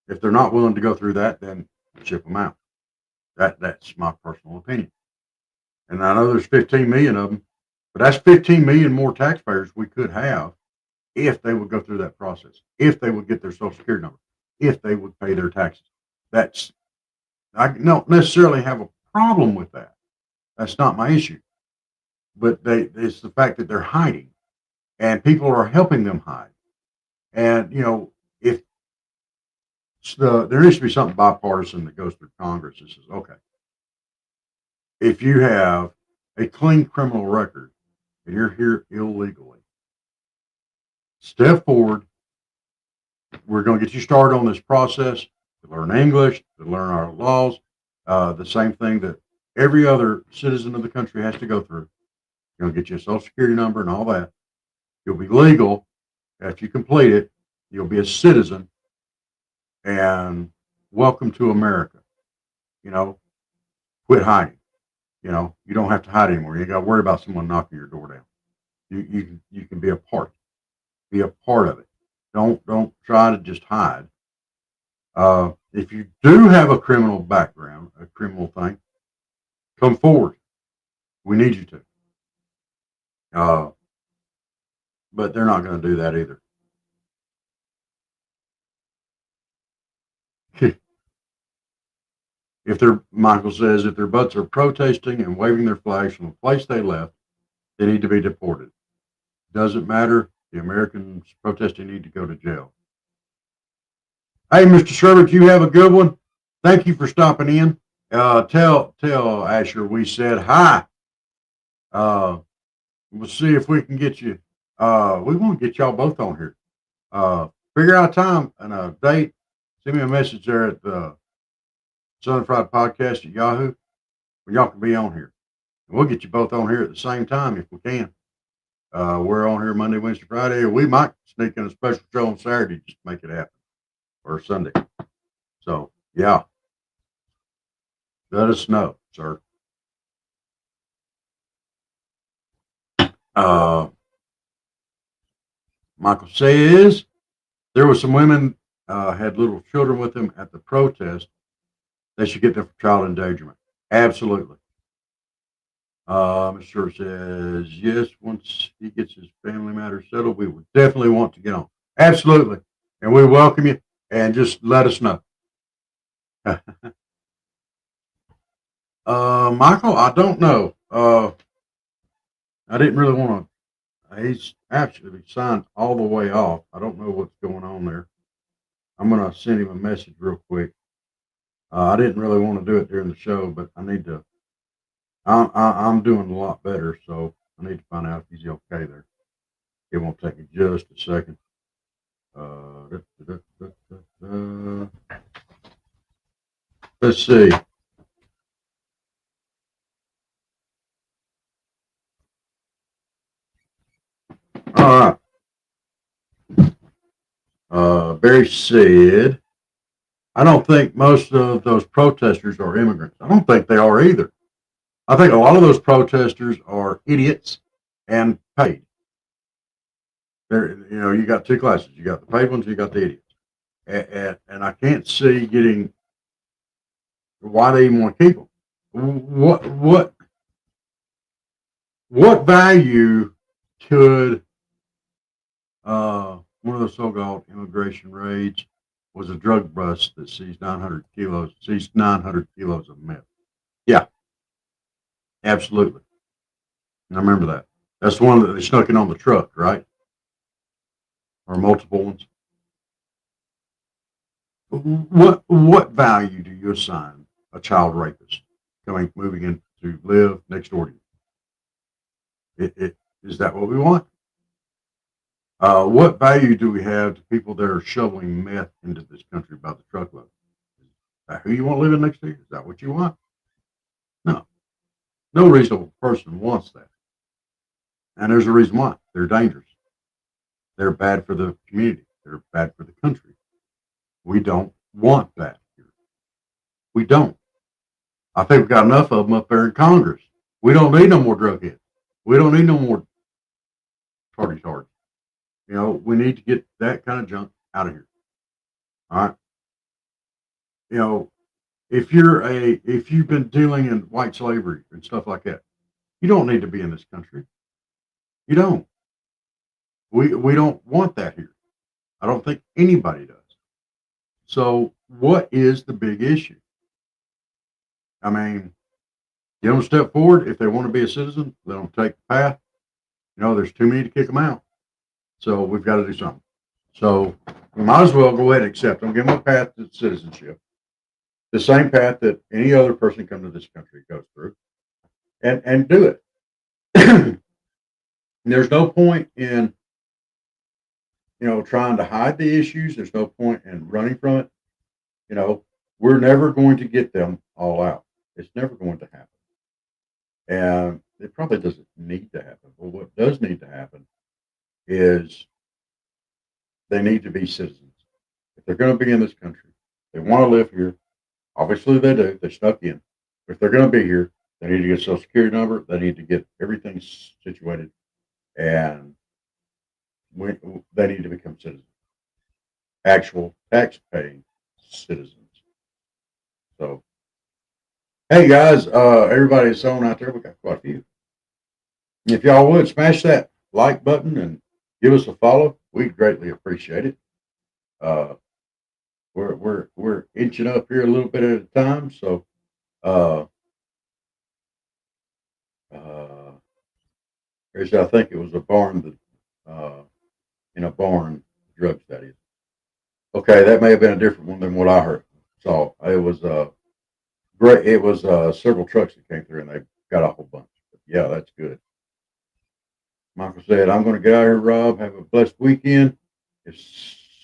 if they're not willing to go through that, then ship them out. That's my personal opinion. And I know there's 15 million of them, but that's 15 million more taxpayers we could have if they would go through that process, if they would get their social security number, if they would pay their taxes. That's I don't necessarily have a problem with that. That's not my issue. But it's the fact that they're hiding and people are helping them hide. And if there needs to be something bipartisan that goes through Congress that says, okay, if you have a clean criminal record and you're here illegally, step forward. We're going to get you started on this process to learn English, to learn our laws, the same thing that every other citizen of the country has to go through. You're going to get you a social security number and all that. You'll be legal. After you complete it, you'll be a citizen, and welcome to America. Quit hiding. You don't have to hide anymore. You got to worry about someone knocking your door down. You can be a part. Be a part of it. Don't try to just hide. If you do have a criminal background, a criminal thing, come forward. We need you to. But they're not going to do that either. Michael says, if their butts are protesting and waving their flags from the place they left, they need to be deported. Doesn't matter. The Americans protesting need to go to jail. Hey, Mr. Sherbert, you have a good one. Thank you for stopping in. Tell Asher we said hi. We'll see if we can get you. We want to get y'all both on here. Figure out a time and a date. Send me a message there at the Southern Fried Podcast at Yahoo, where y'all can be on here. And we'll get you both on here at the same time if we can. We're on here Monday, Wednesday, Friday. We might sneak in a special show on Saturday just to make it happen, or Sunday. So, yeah. Let us know, sir. Michael says there were some women had little children with them at the protest. They should get them for child endangerment. Absolutely. Mr. says, yes, once he gets his family matters settled, we would definitely want to get on. Absolutely. And we welcome you, and just let us know. Michael, I don't know. I didn't really want to. He's actually signed all the way off. I don't know what's going on there. I'm going to send him a message real quick. I didn't really want to do it during the show, but I need to. I'm doing a lot better, so I need to find out if he's okay there. It won't take me just a second. Let's see. All right. Barry said, I don't think most of those protesters are immigrants. I don't think they are either. I think a lot of those protesters are idiots and paid. You got two classes. You got the paid ones, you got the idiots. And I can't see getting why they even want to keep them. What value could one of those so-called immigration raids was a drug bust that seized 900 kilos of meth? Yeah, absolutely. I remember that. That's the one that they snuck in on the truck, right? Or multiple ones. What value do you assign a child rapist moving in to live next door to you? Is that what we want? What value do we have to people that are shoveling meth into this country by the truckload? Is that who you want living next to you? Is that what you want? No. No reasonable person wants that. And there's a reason why. They're dangerous. They're bad for the community. They're bad for the country. We don't want that here. We don't. I think we've got enough of them up there in Congress. We don't need no more drug heads. We don't need no more tardy tards. We need to get that kind of junk out of here. All right. You know, if you've been dealing in white slavery and stuff like that, you don't need to be in this country. You don't. We don't want that here. I don't think anybody does. So what is the big issue? I mean, get them to step forward. If they want to be a citizen, let them take the path. There's too many to kick them out. So we've got to do something. So we might as well go ahead and accept them, give them a path to citizenship, the same path that any other person come to this country goes through, and do it. There's no point in trying to hide the issues. There's no point in running from it. We're never going to get them all out. It's never going to happen. And it probably doesn't need to happen. But what does need to happen is they need to be citizens. If they're going to be in this country, they want to live here. Obviously, they do. They snuck in. If they're going to be here, they need to get a social security number. They need to get everything situated. And they need to become citizens. Actual tax-paying citizens. So, hey guys, everybody that's on out there, we got quite a few. If y'all would smash that like button and give us a follow, we'd greatly appreciate it. We're inching up here a little bit at a time, so I think it was a barn that in a barn, drugs that is. Okay, that may have been a different one than what I heard. So it was great. It was several trucks that came through, and they got a whole bunch. But yeah, that's good. Michael said, "I'm going to get out of here, Rob. Have a blessed weekend. If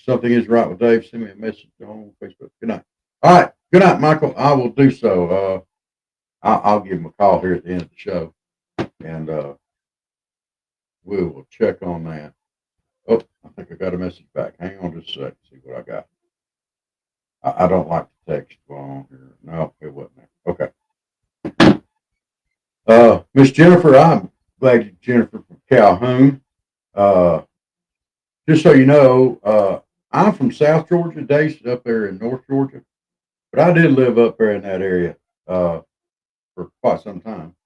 something is right with Dave, send me a message on Facebook. Good night." All right. Good night, Michael. I will do so. I'll give him a call here at the end of the show, and we will check on that. Oh, I think I got a message back. Hang on just a second. See what I got. I don't like to text while on here. No, it wasn't there. Okay. Miss Jennifer, I'm glad you're Jennifer from Calhoun. Just so you know, I'm from South Georgia. Dave's up there in North Georgia, but I did live up there in that area for quite some time.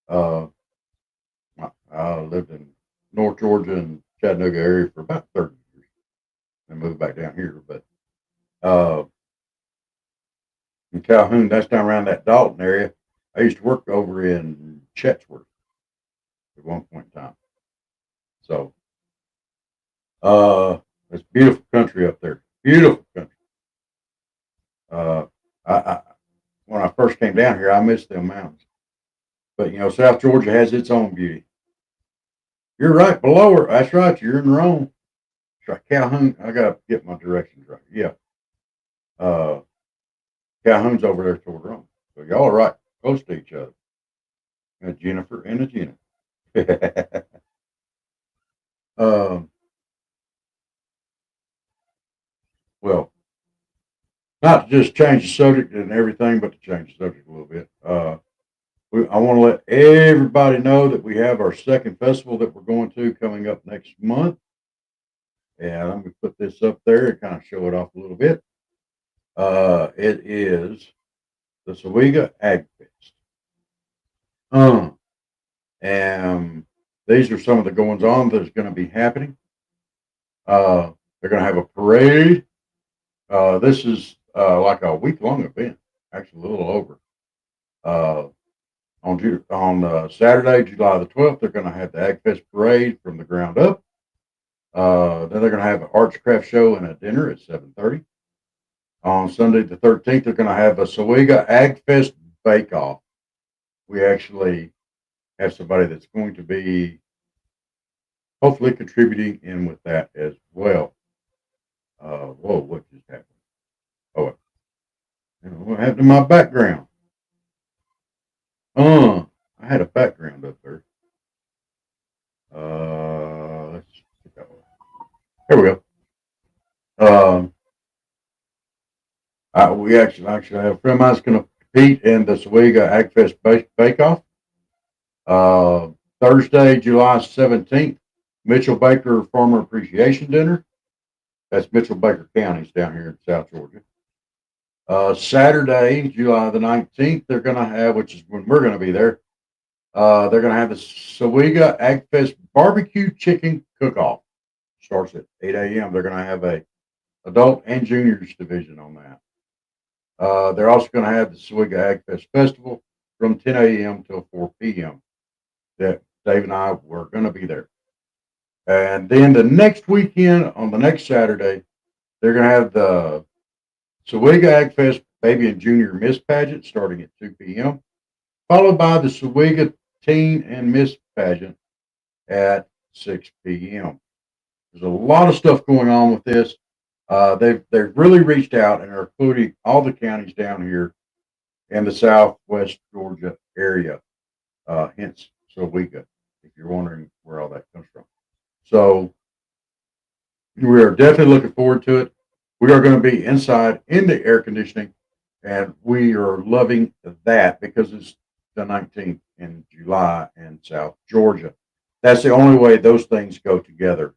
I lived in North Georgia and Chattanooga area for about 30 years and moved back down here. But in Calhoun, that's down around that Dalton area. I used to work over in Chatsworth at one point in time. So it's beautiful country up there. Beautiful country. When I first came down here, I missed them mountains. But South Georgia has its own beauty. You're right below her. That's right. You're in the wrong. That's right. Calhoun. I gotta get my directions right. Yeah. Calhoun's over there toward Rome. So y'all are right close to each other. A Jennifer and a Jenna. Well, not to just change the subject and everything, but to change the subject a little bit. I want to let everybody know that we have our second festival that we're going to coming up next month. And I'm going to put this up there and kind of show it off a little bit. It is the Sawega Ag Fest. And these are some of the goings on that's going to be happening. They're going to have a parade. This is like a week-long event, actually a little over. On Saturday, July the 12th, they're going to have the Ag Fest parade from the ground up. Then they're going to have an arts craft show and a dinner at 7:30. On Sunday the 13th, they're going to have a Sawega Ag Fest bake-off. We actually have somebody that's going to be hopefully contributing in with that as well. Whoa, what just happened? Oh, what happened to my background? I had a background up there. Let's get that one. Here we go. We actually have a friend of mine's going to compete in the Sawega AgFest Bake Off. Thursday, July 17th, Mitchell Baker Farmer Appreciation Dinner. That's Mitchell Baker County's down here in South Georgia. Saturday, July the 19th, they're going to have, which is when we're going to be there, they're going to have the Sawega AgFest Barbecue Chicken Cook-Off. Starts at 8 a.m. They're going to have a adult and juniors division on that. They're also going to have the Sawega AgFest Festival from 10 a.m. till 4 p.m. That Dave and I were going to be there. And then the next weekend, on the next Saturday, they're going to have the Sawega AgFest Baby and Junior Miss Pageant starting at 2 p.m., followed by the Sawega Teen and Miss Pageant at 6 p.m. There's a lot of stuff going on with this. They've really reached out and are including all the counties down here in the Southwest Georgia area, hence Sawega, if you're wondering where all that comes from. So we are definitely looking forward to it. We are going to be inside in the air conditioning, and we are loving that because it's the 19th in July in South Georgia. That's the only way those things go together.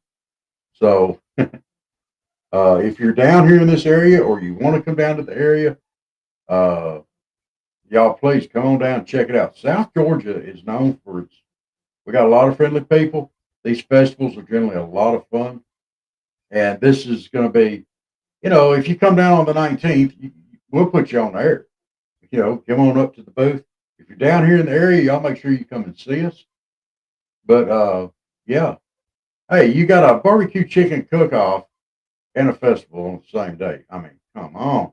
So if you're down here in this area or you want to come down to the area, y'all please come on down and check it out. South Georgia is known for its, we got a lot of friendly people. These festivals are generally a lot of fun. And this is going to be, if you come down on the 19th, we'll put you on the air. Come on up to the booth. If you're down here in the area, y'all make sure you come and see us. But yeah, hey, you got a barbecue chicken cook-off and a festival on the same day. I mean, come on.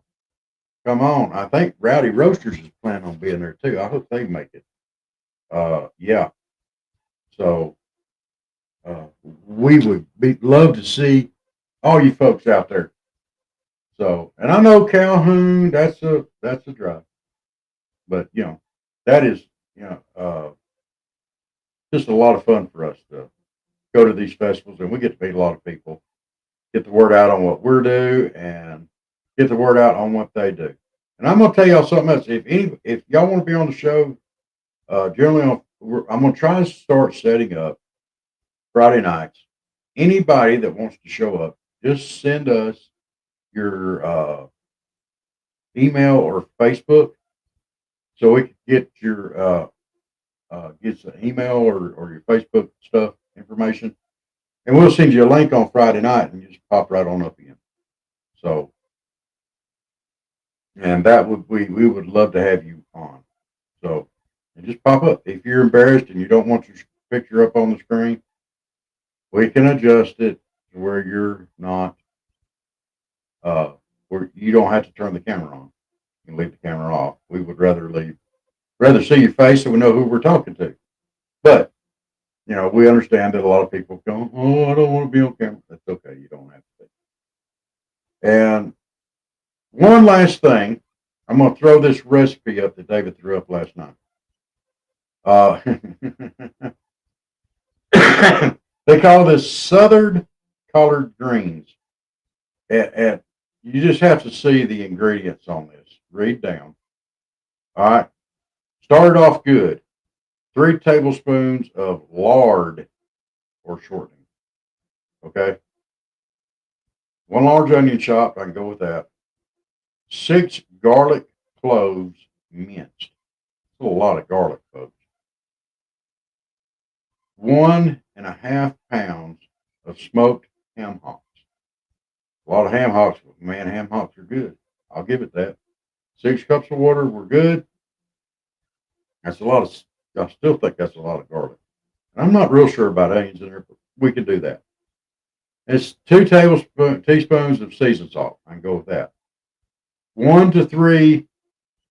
I think Rowdy Roasters is planning on being there too. I hope they make it. Yeah. So we would love to see all you folks out there. So, and I know Calhoun, that's a drive, but that is just a lot of fun for us to go to these festivals, and we get to meet a lot of people, get the word out on what we're doing, and get the word out on what they do. And I'm gonna tell y'all something else. If y'all want to be on the show, generally I'm gonna try to start setting up Friday nights. Anybody that wants to show up, just send us your email or Facebook, so we can get your get the email or your Facebook stuff information, and we'll send you a link on Friday night, and you just pop right on up again. So, and that would we would love to have you on. So, and just pop up. If you're embarrassed and you don't want your picture up on the screen, we can adjust it to where you're not, where you don't have to turn the camera on. You can leave the camera off. We would rather see your face so we know who we're talking to. But we understand that a lot of people go, "Oh, I don't want to be on camera." That's okay. You don't have to be. And one last thing, I'm going to throw this recipe up that David threw up last night. They call this Southern collard greens. And you just have to see the ingredients on this. Read down. All right. Started off good. 3 tablespoons of lard or shortening. Okay. 1 large onion chopped. I can go with that. 6 garlic cloves minced. That's a lot of garlic, folks. 1.5 pounds of smoked ham hocks. A lot of ham hocks, man. Ham hocks are good. I'll give it that. 6 cups of water were good. That's a lot of. I still think that's a lot of garlic. And I'm not real sure about onions in there, but we can do that. It's 2 teaspoons of seasoned salt. I can go with that. 1 to 3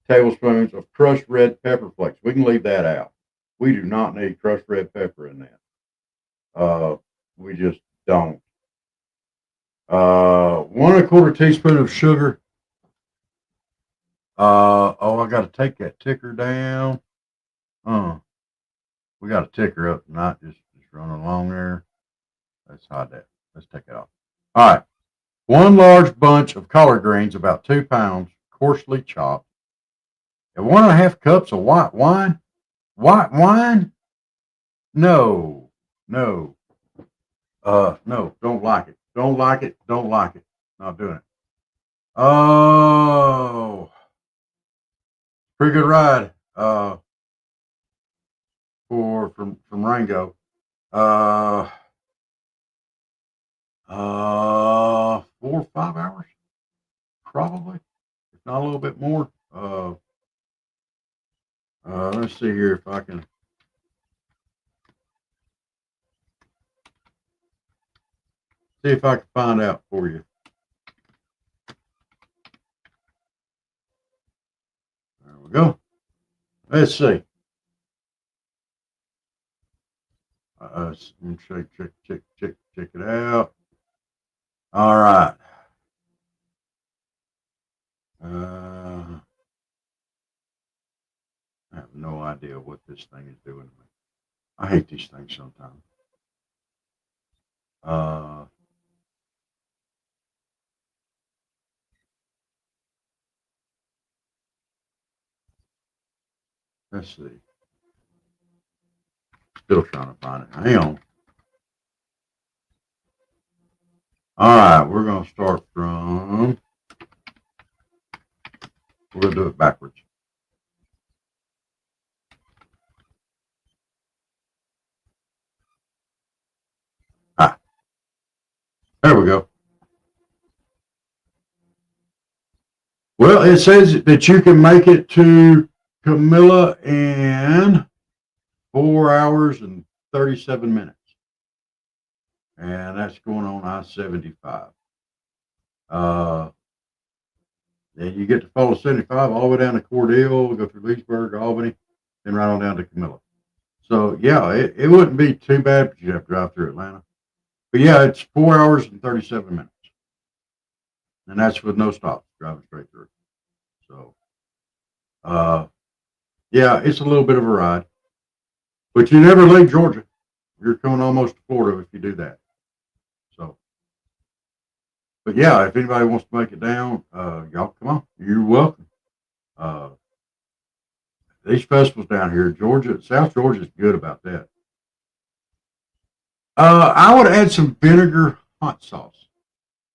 tablespoons of crushed red pepper flakes. We can leave that out. We do not need crushed red pepper in that. We just don't. 1 1/4 teaspoon of sugar. I got to take that ticker down. We got a ticker up tonight, just running along there. Let's hide that. Let's take it off. All right. 1 large bunch of collard greens, about 2 pounds, coarsely chopped. And 1.5 cups of white wine. White wine? No. No. No, don't like it. Don't like it. Don't like it. Not doing it. Oh, pretty good ride. From Rango. 4 or 5 hours, probably, if not a little bit more. Let's see here if I can. See if I can find out for you. There we go. Let's see. Let me check it out. All right. I have no idea what this thing is doing to me. I hate these things sometimes. Let's see. Still trying to find it. Hang on. All right, we're going to start from. We're going to do it backwards. There we go. Well, it says that you can make it to Camilla in 4 hours and 37 minutes. And that's going on I-75. Then you get to follow 75 all the way down to Cordell, go through Leesburg, Albany, then right on down to Camilla. So, yeah, it wouldn't be too bad, but you'd have to drive through Atlanta. But, yeah, it's 4 hours and 37 minutes. And that's with no stops, driving straight through. So, yeah, it's a little bit of a ride. But you never leave Georgia. You're coming almost to Florida if you do that. So, but yeah, if anybody wants to make it down, y'all come on. You're welcome. These festivals down here, Georgia, South Georgia is good about that. I would add some vinegar hot sauce.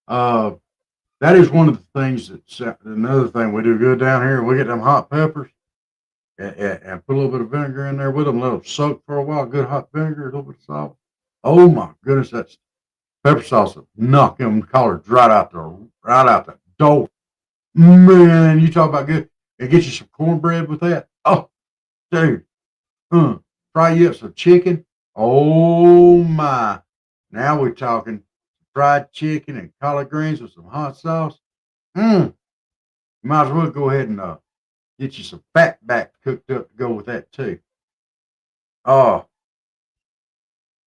That is one of the things that's another thing we do good down here. We get them hot peppers and put a little bit of vinegar in there with them, let them soak for a while. Good hot vinegar, a little bit of salt. Oh my goodness, that's pepper sauce will knock them collards right out the door. Man, you talk about good. And get you some cornbread with that. Oh, dude. Fry you up some chicken. Oh my. Now we're talking fried chicken and collard greens with some hot sauce. You might as well go ahead and get you some fat back cooked up to go with that too. Oh,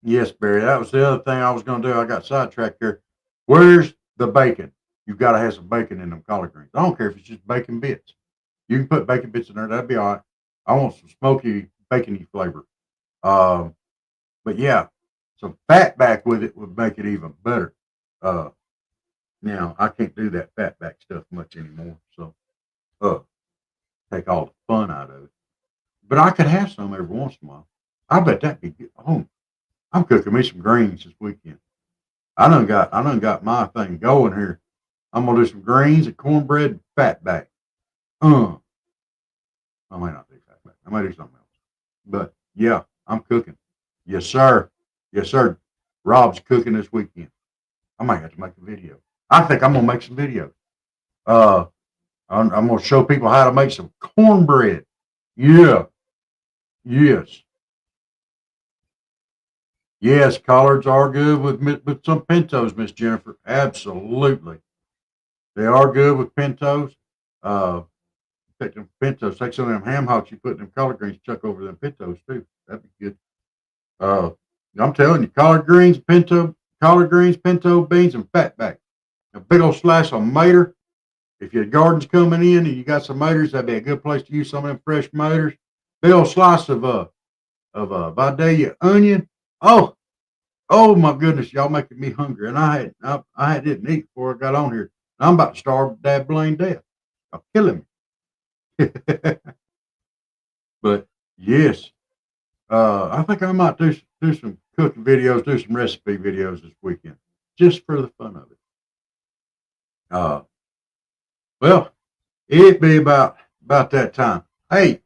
yes, Barry. That was the other thing I was going to do. I got sidetracked there. Where's the bacon? You've got to have some bacon in them collard greens. I don't care if it's just bacon bits. You can put bacon bits in there. That'd be all right. I want some smoky, bacony flavor. But yeah, some fat back with it would make it even better. Now I can't do that fat back stuff much anymore. So, take all the fun out of it. But I could have some every once in a while. I bet that'd be good. Oh, I'm cooking me some greens this weekend. I done got my thing going here. I'm gonna do some greens and cornbread and fat back. I might not do fat back. I might do something else. But yeah, I'm cooking. Yes, sir. Yes, sir. Rob's cooking this weekend. I might have to make a video. I think I'm gonna make some videos. I'm gonna show people how to make some cornbread. Yeah. Yes. Yes, collards are good with some pintos, Miss Jennifer. Absolutely. They are good with pintos. Take them pintos, take some of them ham hocks you put in them collard greens, chuck over them pintos too. That'd be good. I'm telling you, collard greens, pinto beans, and fatback. A big old slice of mater. If your garden's coming in and you got some maters, that'd be a good place to use some of them fresh maters. Big old slice of of Vidalia onion. Oh my goodness, y'all making me hungry. And I didn't eat before I got on here. I'm about to starve to dad blame death. Y'all killing me. But yes, I think I might do some cooking videos, do some recipe videos this weekend, just for the fun of it. Well, it be about that time. Hey,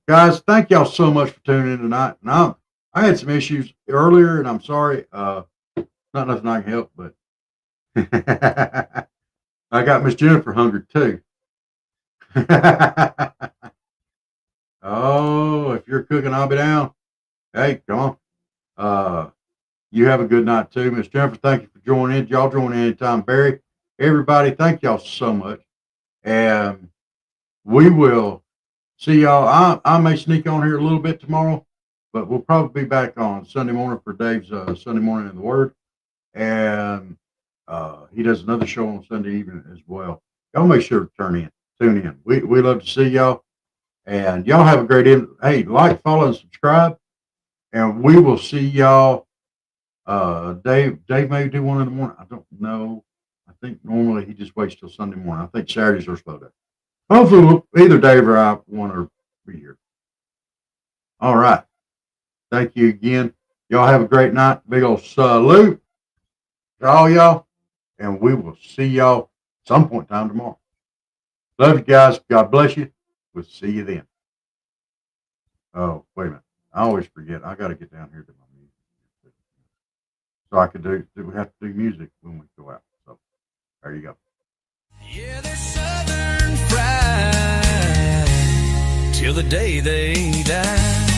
guys, thank y'all so much for tuning in tonight. And I had some issues earlier, and I'm sorry. Not nothing I can help, but I got Miss Jennifer hungry too. Oh, if you're cooking, I'll be down. Hey, come on. You have a good night too, Miss Jennifer. Thank you for joining in. Y'all join in anytime. Barry, everybody, thank y'all so much. And we will see y'all. I may sneak on here a little bit tomorrow, but we'll probably be back on Sunday morning for Dave's Sunday morning in the Word. And he does another show on Sunday evening as well. Y'all make sure to tune in. We love to see y'all. And y'all have a great evening. Hey, like, follow, and subscribe. And we will see y'all. Dave may do one in the morning. I don't know. I think normally he just waits till Sunday morning. I think Saturdays are slow day. Hopefully either Dave or I want to be here. All right. Thank you again. Y'all have a great night. Big old salute to all y'all. And we will see y'all some point in time tomorrow. Love you guys. God bless you. We'll see you then. Oh, wait a minute. I always forget. I got to get down here to my music. So I could we have to do music when we go out. So there you go. Yeah, they're Southern fried till the day they die.